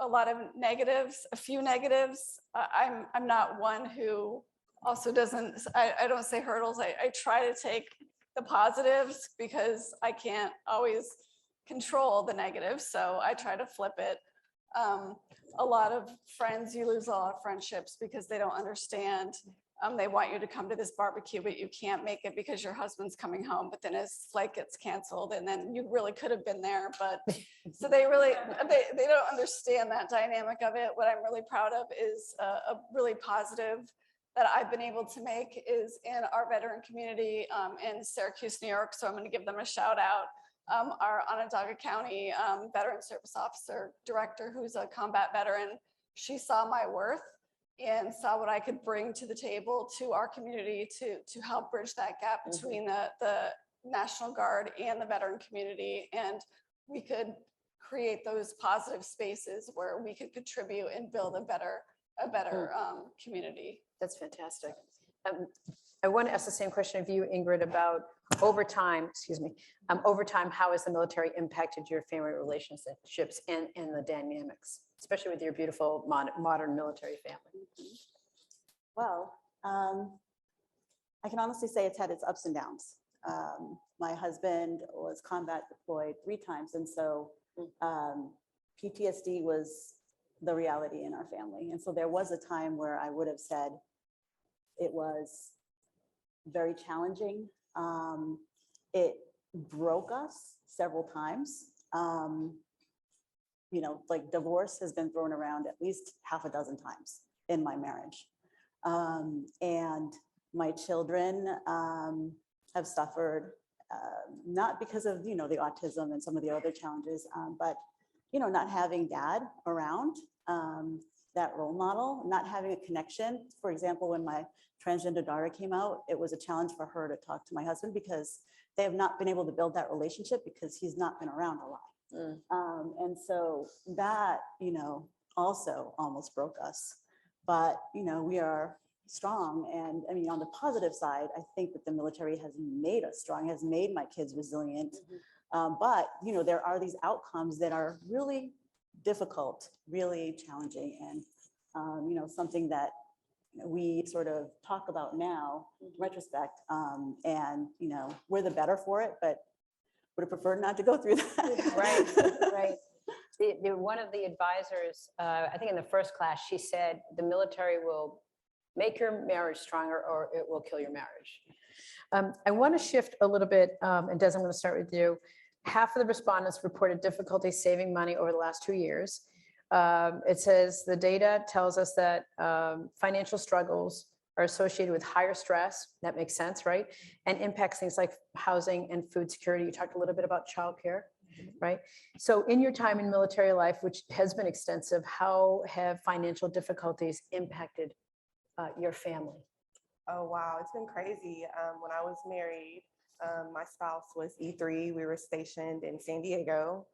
a lot of negatives, a few negatives. I'm not one who also doesn't. I don't say hurdles. I try to take the positives because I can't always control the negatives. So I try to flip it. A lot of friends, you lose a lot of friendships because they don't understand. They want you to come to this barbecue, but you can't make it because your husband's coming home, but then his flight gets canceled and then you really could have been there. But so they don't understand that dynamic of it. What I'm really proud of is a really positive that I've been able to make is in our veteran community in Syracuse, New York. So I'm going to give them a shout out. Our Onondaga County Veteran Service Officer Director, who's a combat veteran, she saw my worth and saw what I could bring to the table to our community to help bridge that gap between the National Guard and the veteran community. And we could create those positive spaces where we could contribute and build a better community. That's fantastic. I want to ask the same question of you, Ingrid, about over time, how has the military impacted your family relationships and the dynamics, especially with your beautiful modern military family? Well, I can honestly say it's had its ups and downs. My husband was combat deployed 3 times. And so PTSD was the reality in our family. And so there was a time where I would have said it was very challenging. It broke us several times. Like divorce has been thrown around at least half a dozen times in my marriage. And my children have suffered not because of, the autism and some of the other challenges, but, not having dad around, that role model, not having a connection. For example, when my transgender daughter came out, it was a challenge for her to talk to my husband because they have not been able to build that relationship because he's not been around a lot. And so that, also almost broke us. But, we are strong. And I mean, on the positive side, I think that the military has made us strong, has made my kids resilient. But, there are these outcomes that are really difficult, really challenging, and, something that we sort of talk about now, in retrospect, and, we're the better for it, but would have preferred not to go through that. Right. One of the advisors, I think in the first class, she said, the military will make your marriage stronger or it will kill your marriage. I want to shift a little bit, and Des, I'm going to start with you. Half of the respondents reported difficulty saving money over the last 2 years. It says the data tells us that financial struggles are associated with higher stress. That makes sense, right? And impacts things like housing and food security. You talked a little bit about childcare, right? So in your time in military life, which has been extensive, how have financial difficulties impacted your family? Oh, wow. It's been crazy. When I was married, my spouse was E3. We were stationed in San Diego.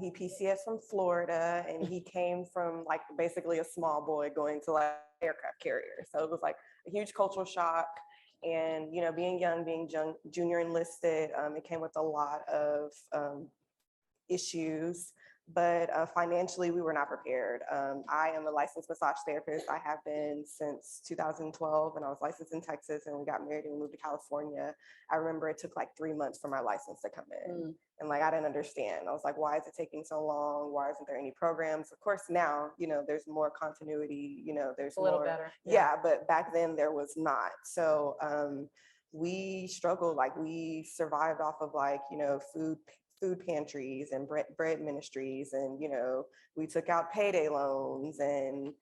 He PCS from Florida, and he came from like basically a small boy going to like aircraft carrier. So it was like a huge cultural shock. And, being young, being junior enlisted, it came with a lot of issues. But financially, we were not prepared. I am a licensed massage therapist. I have been since 2012, and I was licensed in Texas, and we got married and we moved to California. I remember it took like 3 months for my license to come in. And like, I didn't understand. I was like, why is it taking so long? Why isn't there any programs? Of course, now, there's more continuity, there's a little more, better. Yeah, but back then there was not. So we struggled, like we survived off of like, food pantries and bread ministries, and we took out payday loans, and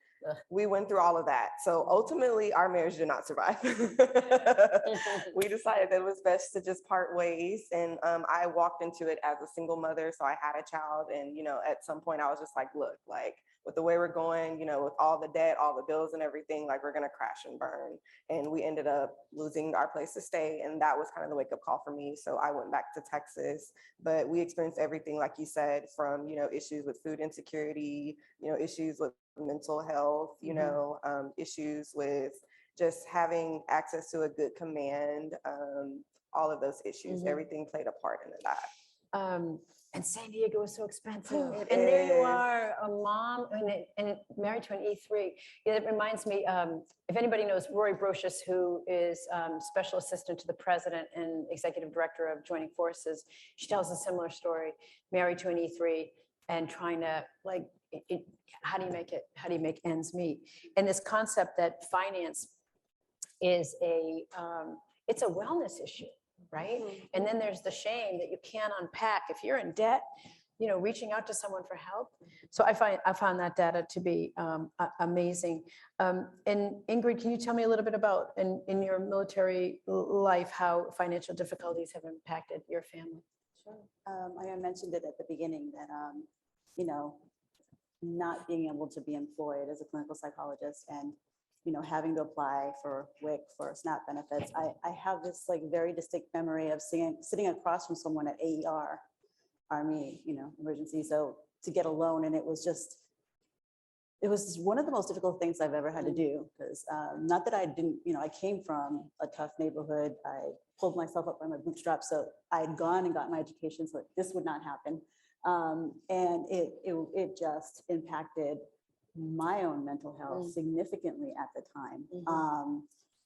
we went through all of that. So ultimately our marriage did not survive. We decided that it was best to just part ways, and I walked into it as a single mother, so I had a child, and at some point I was just like, look, like with the way we're going, with all the debt, all the bills and everything, like we're gonna crash and burn. And we ended up losing our place to stay. And that was kind of the wake up call for me. So I went back to Texas, but we experienced everything, like you said, from, issues with food insecurity, issues with mental health, issues with just having access to a good command, all of those issues, everything played a part in that. And San Diego is so expensive. And there you are, a mom and married to an E3. It reminds me, if anybody knows Rory Brocious, who is special assistant to the president and executive director of Joining Forces, she tells a similar story, married to an E3 and trying to how do you make it? How do you make ends meet? And this concept that finance is it's a wellness issue. Right. And then there's the shame that you can't unpack. If you're in debt, reaching out to someone for help. So I found that data to be amazing. And Ingrid, can you tell me a little bit about in your military life, how financial difficulties have impacted your family? Sure. I mentioned it at the beginning that, not being able to be employed as a clinical psychologist and having to apply for WIC, for SNAP benefits. I have this like very distinct memory of sitting across from someone at AER, Army, emergency. So to get a loan, and it was one of the most difficult things I've ever had to do, because not that I didn't, I came from a tough neighborhood. I pulled myself up by my bootstraps. So I had gone and got my education so that this would not happen. And it just impacted my own mental health significantly at the time.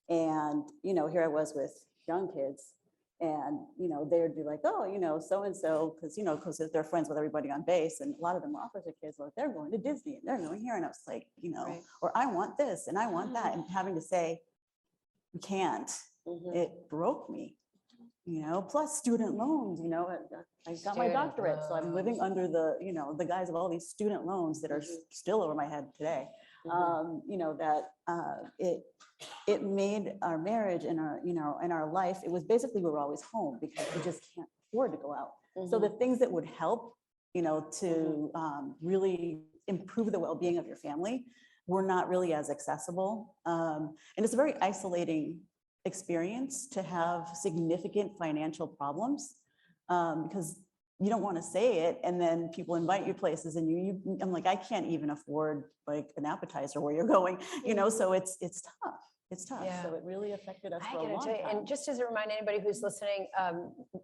And, here I was with young kids, and, they'd be like, oh, so-and-so, because they're friends with everybody on base. And a lot of them were officer kids, like they're going to Disney and they're going here. And I was like, Right. or I want this and I want that. And having to say, we can't, it broke me. Plus student loans, I got my doctorate. So I'm living under the guise of all these student loans that are still over my head today. You know, that it made our marriage and our, you know, and our life, it was basically we were always home because we just can't afford to go out. So the things that would help, you know, to really improve the well-being of your family were not really as accessible. And it's a very isolating experience to have significant financial problems because you don't want to say it, and then people invite you places and I'm like, I can't even afford like an appetizer where you're going, you know, so it's tough. It's tough. Yeah. So it really affected us I for a gotta long tell you, time. and just as a reminder, anybody who's listening,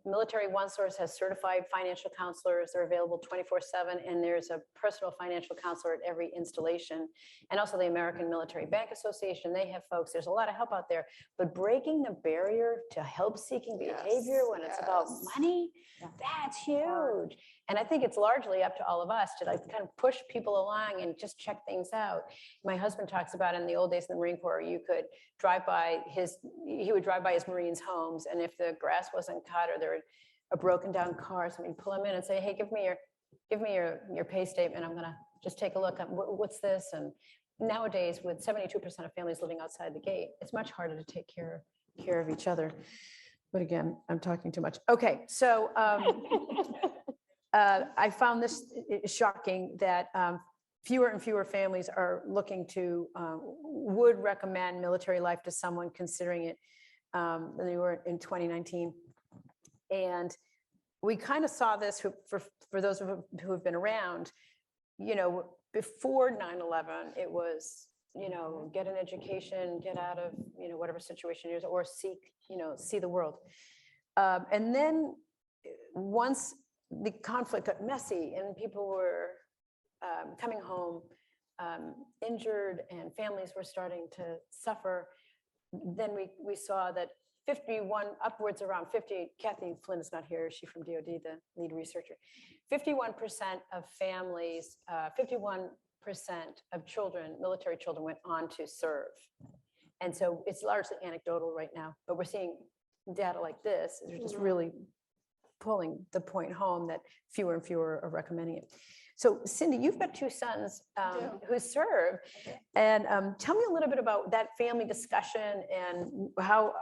Military One Source has certified financial counselors. They're available 24/7, and there's a personal financial counselor at every installation. And also the American Military Bank Association, they have folks. There's a lot of help out there. But breaking the barrier to help-seeking behavior when it's about money, that's huge. And I think it's largely up to all of us to like kind of push people along and just check things out. My husband talks about in the old days in the Marine Corps, you could he would drive by his Marines' homes, and if the grass wasn't cut or there were a broken down car, somebody would pull him in and say, hey, give me your pay statement. I'm gonna just take a look at what's this. And nowadays, with 72% of families living outside the gate, it's much harder to take care of each other. But again, I'm talking too much. Okay, so I found this shocking that fewer and fewer families are looking to, would recommend military life to someone considering it than they were in 2019. And we kind of saw this for those who have been around, you know, before 9/11, it was, you know, get an education, get out of, you know, whatever situation you're in, or see the world. And then once the conflict got messy and people were coming home injured and families were starting to suffer, then we saw that 51, upwards around 50, Kathy Flynn is not here, she's from DOD, the lead researcher, 51% of families, 51% of children, military children, went on to serve. And so it's largely anecdotal right now, but we're seeing data like this, they're just really pulling the point home that fewer and fewer are recommending it. So Cindy, you've got two sons who serve, and tell me a little bit about that family discussion and how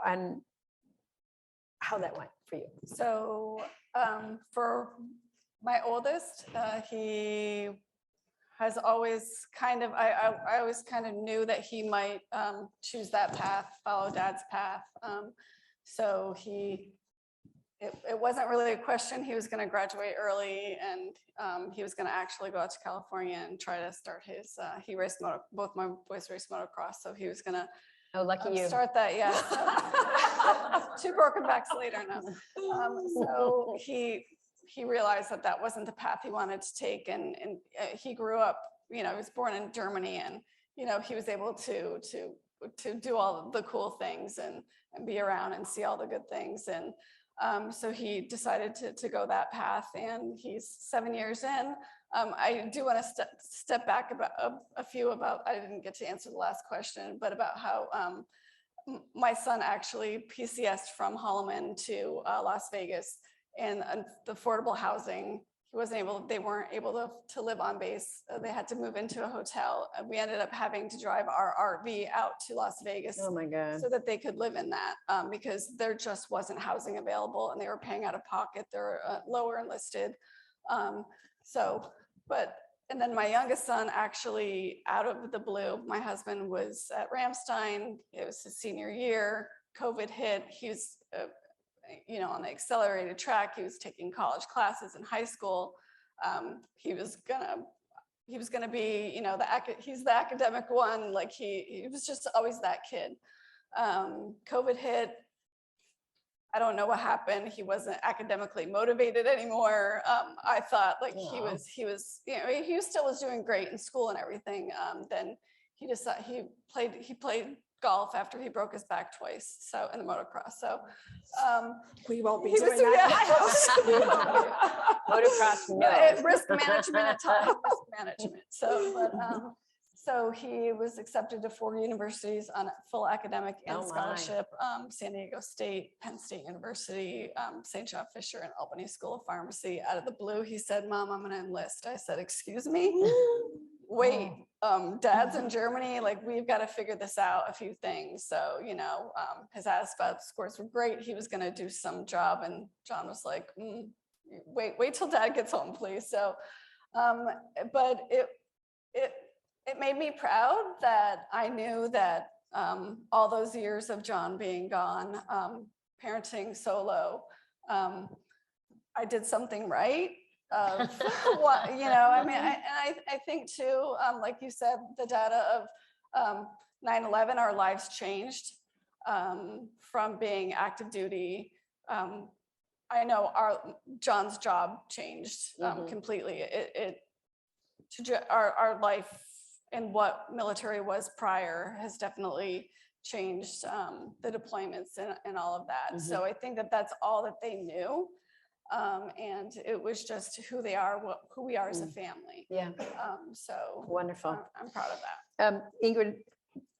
that went for you. So for my oldest, he has always kind of, I always kind of knew that he might choose that path, follow dad's path. So it wasn't really a question. He was going to graduate early, and he was going to actually go out to California and try to start his, he raced both my boys raced motocross. So he was going to start that. Yeah. So 2 broken backs later now. So he realized that wasn't the path he wanted to take. And he grew up, you know, he was born in Germany, and, you know, he was able to do all the cool things and be around and see all the good things. And so he decided to go that path, and he's 7 years in. I do want to step back about I didn't get to answer the last question, but about how my son actually PCS'd from Holloman to Las Vegas, and the affordable housing, they weren't able to live on base. They had to move into a hotel. We ended up having to drive our RV out to Las Vegas. Oh my God. So that they could live in that, because there just wasn't housing available, and they were paying out of pocket. They're lower enlisted. And then my youngest son, actually out of the blue, my husband was at Ramstein. It was his senior year. COVID hit. He was you know, on the accelerated track. He was taking college classes in high school. He was gonna be, you know, he's the academic one. Like he was just always that kid. COVID hit. I don't know what happened. He wasn't academically motivated anymore. I thought like he was, you know, he still was doing great in school and everything. Then he decided he played golf after he broke his back twice. So in the motocross. So we won't be doing that. Motocross, risk management at times. Risk management. So he was accepted to 4 universities on full academic and scholarship: San Diego State, Penn State University, St. John Fisher, and Albany School of Pharmacy. Out of the blue, he said, "Mom, I'm going to enlist." I said, "Excuse me?" wait, dad's in Germany, like we've got to figure this out, a few things. So, you know, his ASVAB scores were great. He was going to do some job, and John was like, wait till dad gets home, please. So, but it made me proud that I knew that all those years of John being gone, parenting solo, I did something right. Of what, you know, I mean, I think too, like you said, the data of 9/11, our lives changed from being active duty. I know John's job changed completely. Our life and what military was prior has definitely changed, the deployments and all of that. So I think that that's all that they knew. And it was just who they are, who we are as a family. Yeah. So Wonderful. I'm proud of that. Ingrid,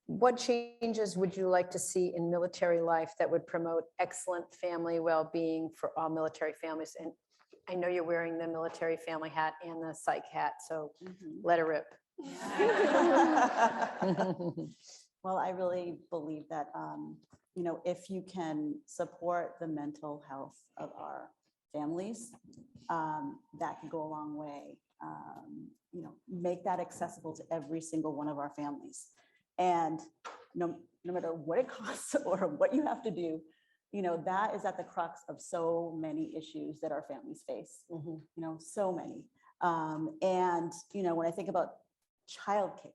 what changes would you like to see in military life that would promote excellent family well-being for all military families? And I know you're wearing the military family hat and the psych hat, so let her rip. Well, I really believe that, you know, if you can support the mental health of our families, that can go a long way. You know, make that accessible to every single one of our families. And no matter what it costs or what you have to do, you know, that is at the crux of so many issues that our families face, you know, so many. And, you know, when I think about childcare,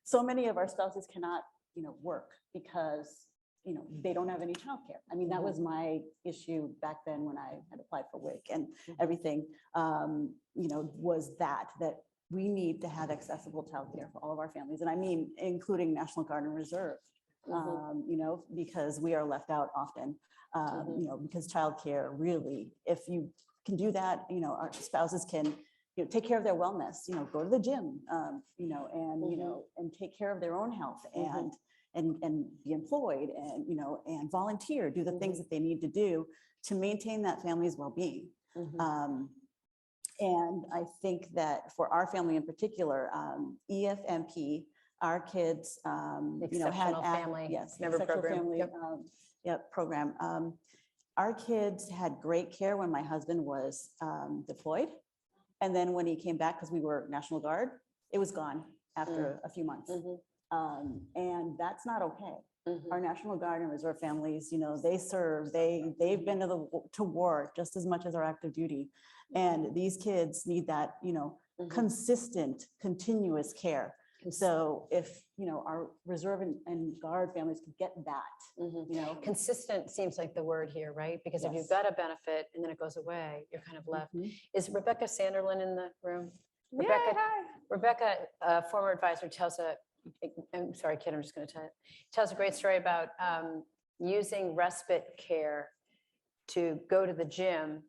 so many of our spouses cannot, you know, work because, you know, they don't have any childcare. I mean, that was my issue back then when I had applied for WIC and everything, you know, was that we need to have accessible childcare for all of our families. And I mean, including National Guard and Reserve, you know, because we are left out often, you know, because childcare really, if you can do that, you know, our spouses can, you know, take care of their wellness, you know, go to the gym, you know, and, you know, and take care of their own health and be employed and, you know, and volunteer, do the things that they need to do to maintain that family's well-being. And I think that for our family in particular, EFMP, our kids, you know, had family member exceptional program. family, program. Our kids had great care when my husband was deployed. And then when he came back, because we were National Guard, it was gone after a few months. And that's not okay. Our National Guard and Reserve families, you know, they serve, they've been to war just as much as our active duty. And these kids need that, you know, consistent, continuous care. So if, you know, our Reserve and Guard families could get that, you know. Consistent seems like the word here, right? Because if you've got a benefit and then it goes away, you're kind of left. Is Rebecca Sanderlin in the room? Rebecca, former advisor, I'm sorry, kid, I'm just going to tell you, tells a great story about using respite care to go to the gym,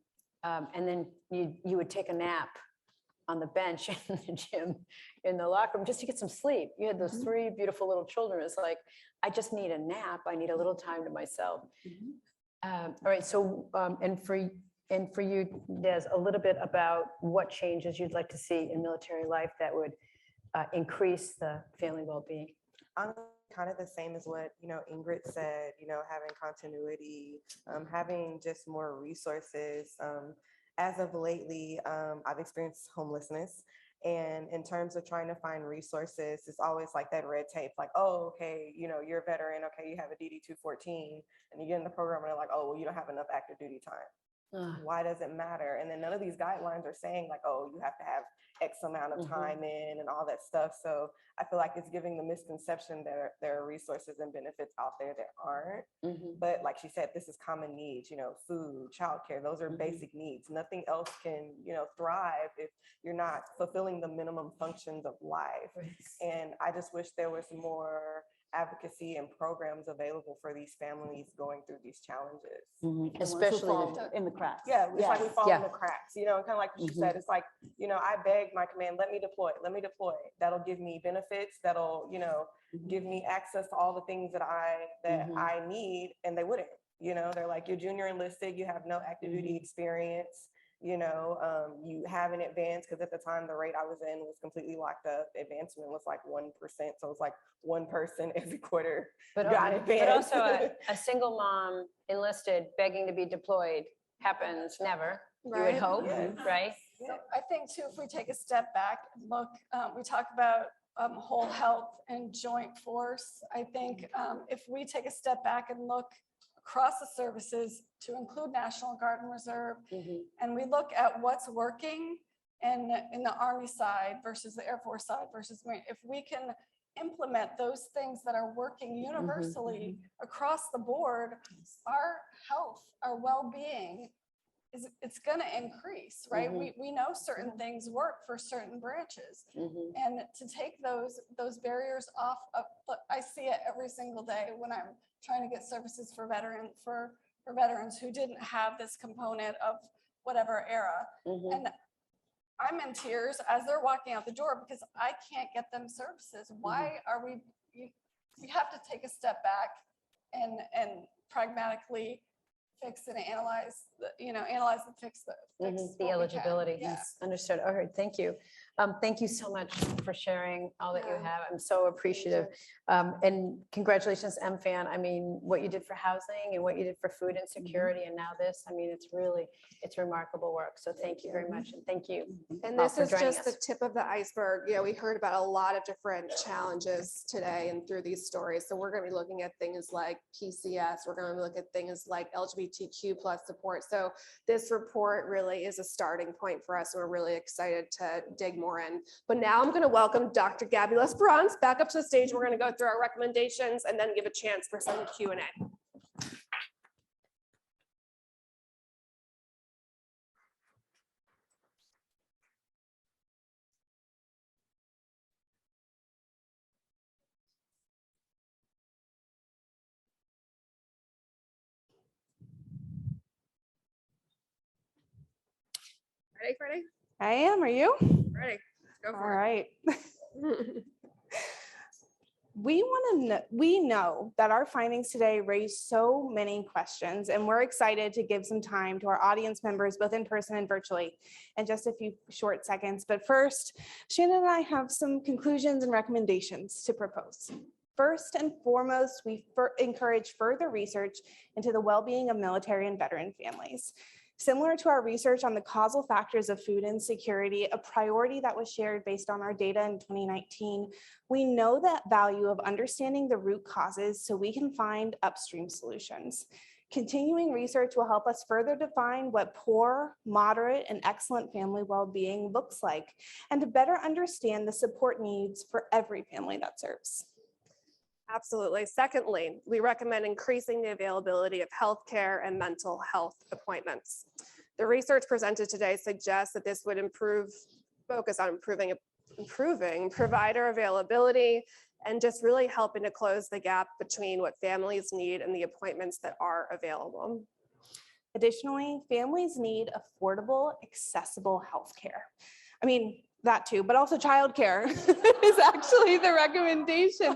and then you would take a nap on the bench in the gym, in the locker room, just to get some sleep. You had those three beautiful little children. It's like, I just need a nap. I need a little time to myself. All right, so, and for you, Des, a little bit about what changes you'd like to see in military life that would increase the family well-being. I'm kind of the same as what, you know, Ingrid said, you know, having continuity, having just more resources. As of lately, I've experienced homelessness. And in terms of trying to find resources, it's always like that red tape, like, oh, okay, you know, you're a veteran, okay, you have a DD 214, and you get in the program and they're like, oh, well, you don't have enough active duty time. Why does it matter? And then none of these guidelines are saying like, oh, you have to have X amount of time in and all that stuff. So I feel like it's giving the misconception that there are resources and benefits out there that aren't. But like she said, this is common needs, you know, food, childcare, those are basic needs. Nothing else can, you know, thrive if you're not fulfilling the minimum functions of life. And I just wish there was more advocacy and programs available for these families going through these challenges. Especially in the cracks. Yeah, it's like we fall in the cracks, you know, and kind of like what you said, it's like, you know, I begged my command, let me deploy. That'll give me benefits, that'll, you know, give me access to all the things that I need, and they wouldn't, you know, they're like, you're junior enlisted, you have no active duty experience, you have an advance, because at the time the rate I was in was completely locked up. Advancement was like 1%. So it's like one person every quarter But got advanced. also a single mom enlisted begging to be deployed happens never, you would Right. hope, Yes. right? So I think too, if we take a step back and look, we talk about whole health and joint force. I think if we take a step back and look across the services to include National Guard and Reserve, and we look at what's working in the Army side versus the Air Force side versus Marine, if we can implement those things that are working universally across the board, our health, our well-being, it's going to increase, right? We know certain things work for certain branches, and to take those barriers off of, I see it every single day when I'm trying to get services for veterans who didn't have this component of whatever era, and I'm in tears as they're walking out the door because I can't get them services. Why are we? We have to take a step back and pragmatically fix and analyze and fix The eligibility. Yes. Understood. All right. Thank you. Thank you so much for sharing all that you have. I'm so appreciative. And congratulations, MFAN. I mean, what you did for housing and what you did for food insecurity and now this, I mean, it's remarkable work. So thank you very much. And thank you. And all this for is joining just the us. tip of the iceberg. We heard about a lot of different challenges today and through these stories. So we're going to be looking at things like PCS. We're going to look at things like LGBTQ plus support. So this report really is a starting point for us. We're really excited to dig more in. But now I'm going to welcome Dr. Gabby Lesperance back up to the stage. We're going to go through our recommendations and then give a chance for some Q&A. Ready, Freddie? I am. Are you? Ready. Go All for right. it. We know that our findings today raise so many questions, and we're excited to give some time to our audience members, both in person and virtually, in just a few short seconds. But first, Shannon and I have some conclusions and recommendations to propose. First and foremost, we encourage further research into the well-being of military and veteran families. Similar to our research on the causal factors of food insecurity, a priority that was shared based on our data in 2019, we know that value of understanding the root causes so we can find upstream solutions. Continuing research will help us further define what poor, moderate, and excellent family well-being looks like, and to better understand the support needs for every family that serves. Absolutely. Secondly, we recommend increasing the availability of healthcare and mental health appointments. The research presented today suggests that this would focus on improving provider availability and just really helping to close the gap between what families need and the appointments that are available. Additionally, families need affordable, accessible healthcare. I mean, that too, but also childcare is actually the recommendation.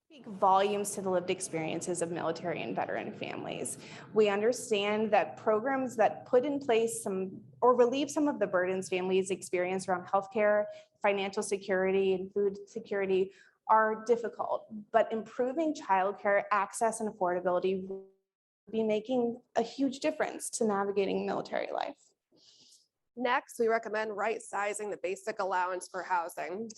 Speak volumes to the lived experiences of military and veteran families. We understand that programs that put in place or relieve some of the burdens families experience around healthcare, financial security, and food security are difficult, but improving childcare access and affordability will be making a huge difference to navigating military life. Next, we recommend right-sizing the basic allowance for housing.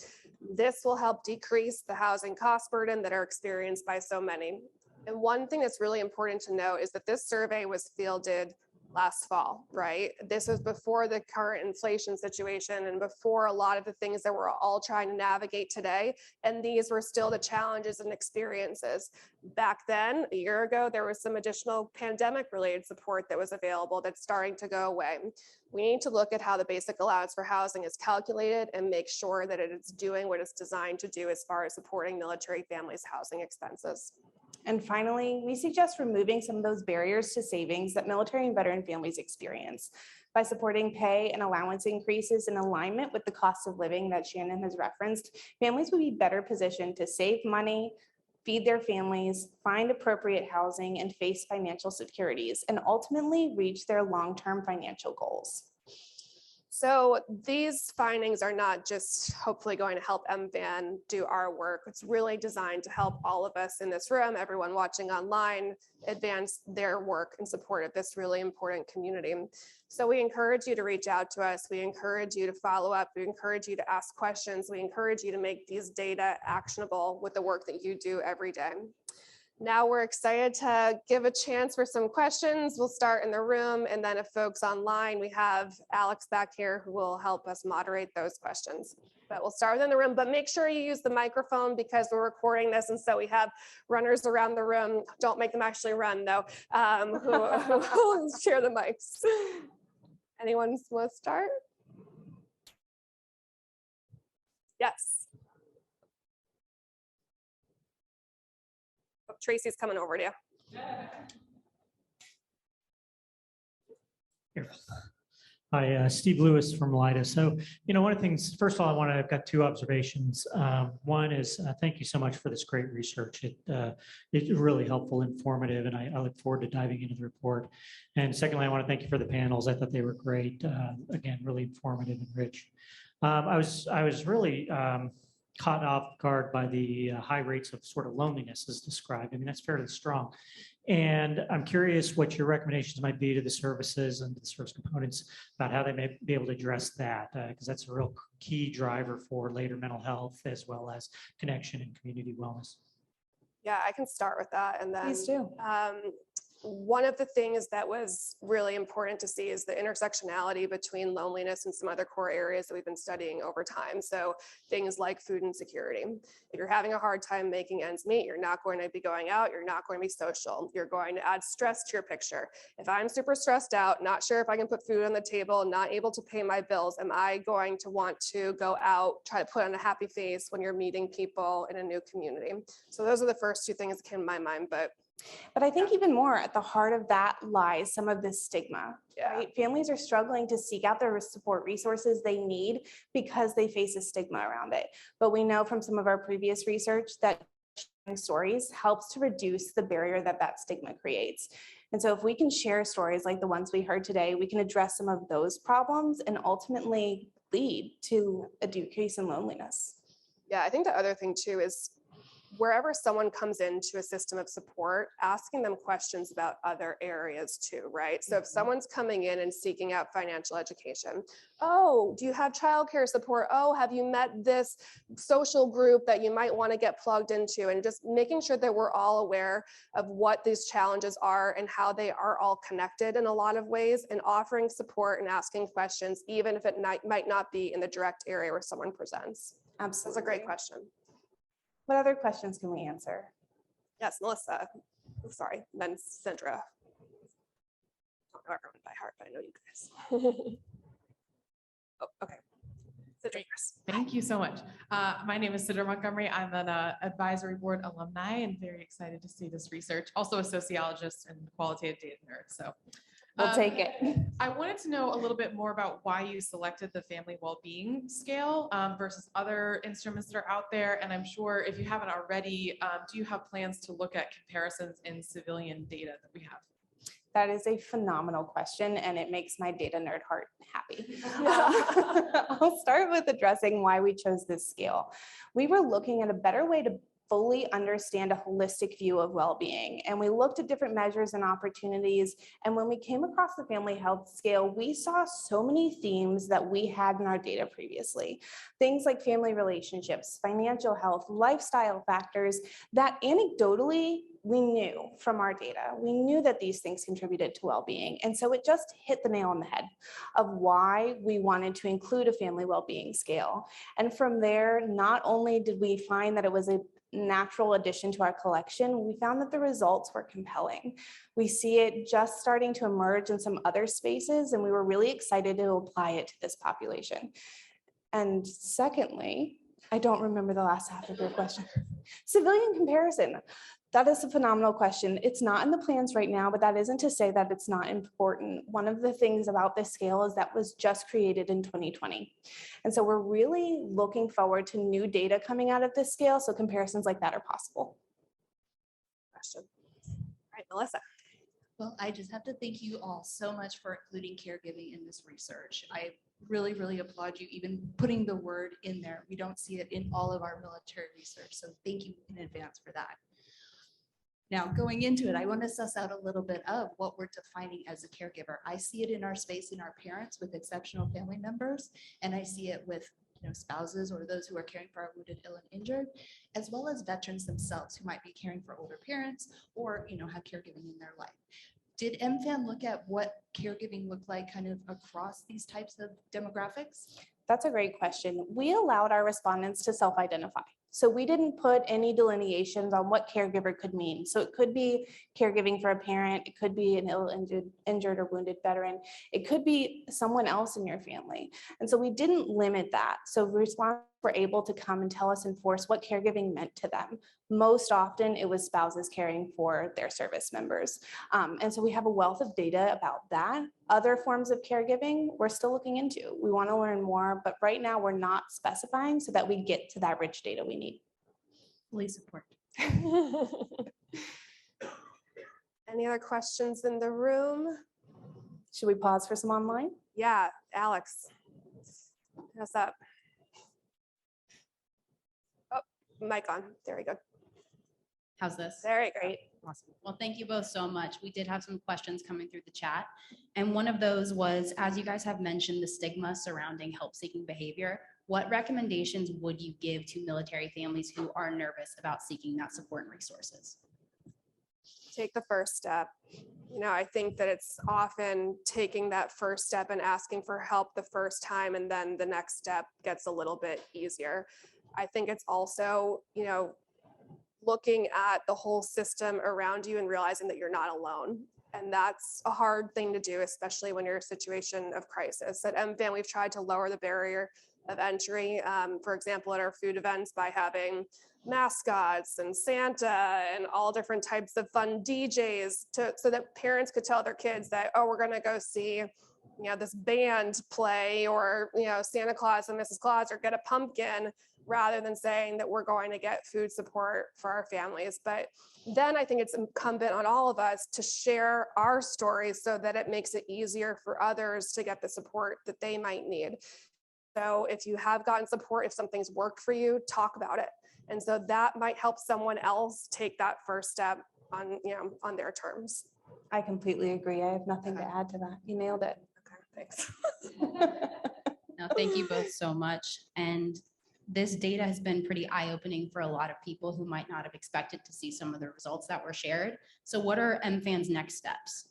This will help decrease the housing cost burden that are experienced by so many. And one thing that's really important to note is that this survey was fielded last fall, right? This was before the current inflation situation and before a lot of the things that we're all trying to navigate today. And these were still the challenges and experiences. Back then, a year ago, there was some additional pandemic-related support that was available that's starting to go away. We need to look at how the basic allowance for housing is calculated and make sure that it is doing what it's designed to do as far as supporting military families' housing expenses. And finally, we suggest removing some of those barriers to savings that military and veteran families experience. By supporting pay and allowance increases in alignment with the cost of living that Shannon has referenced, families will be better positioned to save money, feed their families, find appropriate housing, and face financial securities, and ultimately reach their long-term financial goals. So these findings are not just hopefully going to help MFAN do our work. It's really designed to help all of us in this room, everyone watching online, advance their work in support of this really important community. So we encourage you to reach out to us. We encourage you to follow up. We encourage you to ask questions. We encourage you to make these data actionable with the work that you do every day. Now we're excited to give a chance for some questions. We'll start in the room, and then if folks online, we have Alex back here who will help us moderate those questions. But we'll start in the room, but make sure you use the microphone because we're recording this, and so we have runners around the room. Don't make them actually run though, who will share the mics. Anyone want to start? Yes. Oh, Tracy's coming over to you. Here. Hi, Steve Lewis from LIDA. So, one of the things, first of all, I've got two observations. One is thank you so much for this great research. It's really helpful, informative, and I look forward to diving into the report. And secondly, I want to thank you for the panels. I thought they were great. Again, really informative and rich. I was really caught off guard by the high rates of sort of loneliness as described. I mean, that's fairly strong. And I'm curious what your recommendations might be to the services and the service components about how they may be able to address that, because that's a real key driver for later mental health as well as connection and community wellness. Yeah, I can start with that. And then Please do. One of the things that was really important to see is the intersectionality between loneliness and some other core areas that we've been studying over time. So things like food insecurity. If you're having a hard time making ends meet, you're not going to be going out, you're not going to be social, you're going to add stress to your picture. If I'm super stressed out, not sure if I can put food on the table, not able to pay my bills, am I going to want to go out, try to put on a happy face when you're meeting people in a new community? So those are the first two things that came to my mind, But I think even more at the heart of that lies some of this stigma, right? Families are struggling to seek out the support resources they need because they face a stigma around it. But we know from some of our previous research that sharing stories helps to reduce the barrier that stigma creates. And so if we can share stories like the ones we heard today, we can address some of those problems and ultimately lead to a decrease in loneliness. Yeah, I think the other thing too is wherever someone comes into a system of support, asking them questions about other areas too, right? So if someone's coming in and seeking out financial education, oh, do you have childcare support? Oh, have you met this social group that you might want to get plugged into? And just making sure that we're all aware of what these challenges are and how they are all connected in a lot of ways, and offering support and asking questions, even if it might not be in the direct area where someone presents. Absolutely. That's a great question. What other questions can we answer? Yes, Melissa. Oh, sorry, then Sandra. I don't know everyone by heart, but I know you guys. Oh, okay. Thank you so much. My name is Sidra Montgomery. I'm an advisory board alumni and very excited to see this research. Also a sociologist and qualitative data nerd. So we'll take it. I wanted to know a little bit more about why you selected the family well-being scale versus other instruments that are out there. And I'm sure if you haven't already, do you have plans to look at comparisons in civilian data that we have? That is a phenomenal question, and it makes my data nerd heart happy. I'll start with addressing why we chose this scale. We were looking at a better way to fully understand a holistic view of well-being. And we looked at different measures and opportunities. And when we came across the family health scale, we saw so many themes that we had in our data previously. Things like family relationships, financial health, lifestyle factors that anecdotally we knew from our data. We knew that these things contributed to well-being. And so it just hit the nail on the head of why we wanted to include a family well-being scale. And from there, not only did we find that it was a natural addition to our collection, we found that the results were compelling. We see it just starting to emerge in some other spaces, and we were really excited to apply it to this population. And secondly, I don't remember the last half of your question. Civilian comparison. That is a phenomenal question. It's not in the plans right now, but that isn't to say that it's not important. One of the things about this scale is that was just created in 2020. And so we're really looking forward to new data coming out of this scale, so comparisons like that are possible. question. All right, Melissa. Well, I just have to thank you all so much for including caregiving in this research. I really, really applaud you even putting the word in there. We don't see it in all of our military research, so thank you in advance for that. Now, going into it, I want to suss out a little bit of what we're defining as a caregiver. I see it in our space in our parents with exceptional family members, and I see it with spouses or those who are caring for our wounded, ill, and injured, as well as veterans themselves who might be caring for older parents or have caregiving in their life. Did MFAN look at what caregiving looked like kind of across these types of demographics? That's a great question. We allowed our respondents to self-identify. So we didn't put any delineations on what caregiver could mean. So it could be caregiving for a parent, it could be an ill, injured or wounded veteran, it could be someone else in your family. And so we didn't limit that. So respondents were able to come and tell us in force what caregiving meant to them. Most often it was spouses caring for their service members. And so we have a wealth of data about that. Other forms of caregiving we're still looking into. We want to learn more, but right now we're not specifying so that we get to that rich data we need. Fully support. Any other questions in the room? Should we pause for some online? Yeah, Alex. What's up? Oh, mic on. There we go. How's this? Very great. Awesome. Well, thank you both so much. We did have some questions coming through the chat. And one of those was, as you guys have mentioned, the stigma surrounding help-seeking behavior. What recommendations would you give to military families who are nervous about seeking that support and resources? Take the first step. I think that it's often taking that first step and asking for help the first time, and then the next step gets a little bit easier. I think it's also, looking at the whole system around you and realizing that you're not alone. And that's a hard thing to do, especially when you're in a situation of crisis. At MFAN, we've tried to lower the barrier of entry, for example, at our food events by having mascots and Santa and all different types of fun DJs so that parents could tell their kids that, oh, we're gonna go see this band play, or Santa Claus and Mrs. Claus, or get a pumpkin, rather than saying that we're going to get food support for our families. But then I think it's incumbent on all of us to share our stories so that it makes it easier for others to get the support that they might need. So if you have gotten support, if something's worked for you, talk about it. And so that might help someone else take that first step on their terms. I completely agree. I have nothing to add to that. You nailed it. Okay, thanks. No, thank you both so much. And this data has been pretty eye-opening for a lot of people who might not have expected to see some of the results that were shared. So what are MFAN's next steps?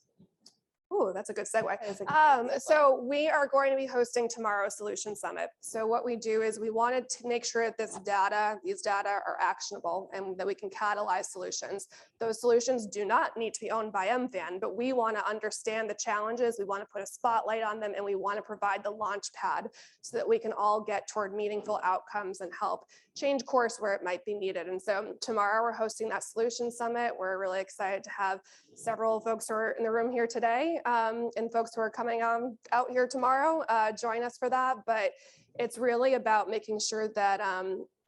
Oh, that's a good segue. So we are going to be hosting tomorrow's Solution Summit. So what we do is we wanted to make sure that these data are actionable and that we can catalyze solutions. Those solutions do not need to be owned by MFAN, but we want to understand the challenges. We want to put a spotlight on them, and we want to provide the launch pad so that we can all get toward meaningful outcomes and help change course where it might be needed. And so tomorrow we're hosting that Solution Summit. We're really excited to have several folks who are in the room here today and folks who are coming out here tomorrow join us for that. But it's really about making sure that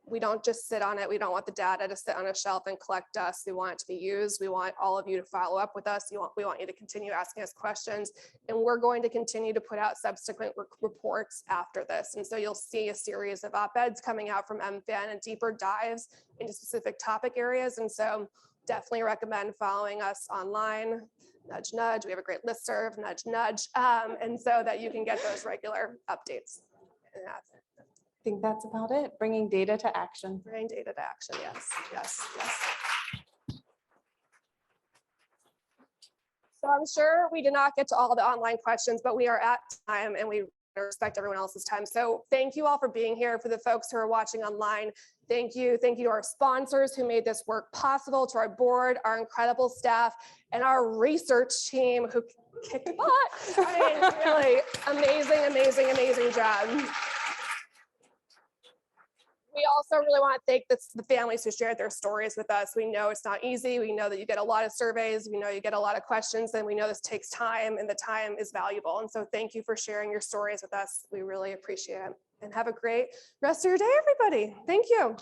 we don't just sit on it. We don't want the data to sit on a shelf and collect dust. We want it to be used. We want all of you to follow up with us. We want you to continue asking us questions, and we're going to continue to put out subsequent reports after this. And so you'll see a series of op-eds coming out from MFAN and deeper dives into specific topic areas. And so definitely recommend following us online. Nudge, nudge. We have a great listserv, nudge, nudge. And so that you can get those regular updates. Yeah. I think that's about it. Bringing data to action. Bringing data to action. Yes, yes, yes. So I'm sure we did not get to all the online questions, but we are at time and we respect everyone else's time. So thank you all for being here. For the folks who are watching online, thank you. Thank you to our sponsors who made this work possible, to our board, our incredible staff, and our research team who kicked butt. I mean, really amazing, amazing, amazing job. We also really want to thank the families who shared their stories with us. We know it's not easy. We know that you get a lot of surveys. We know you get a lot of questions, and we know this takes time, and the time is valuable. And so thank you for sharing your stories with us. We really appreciate it. And have a great rest of your day, everybody. Thank you.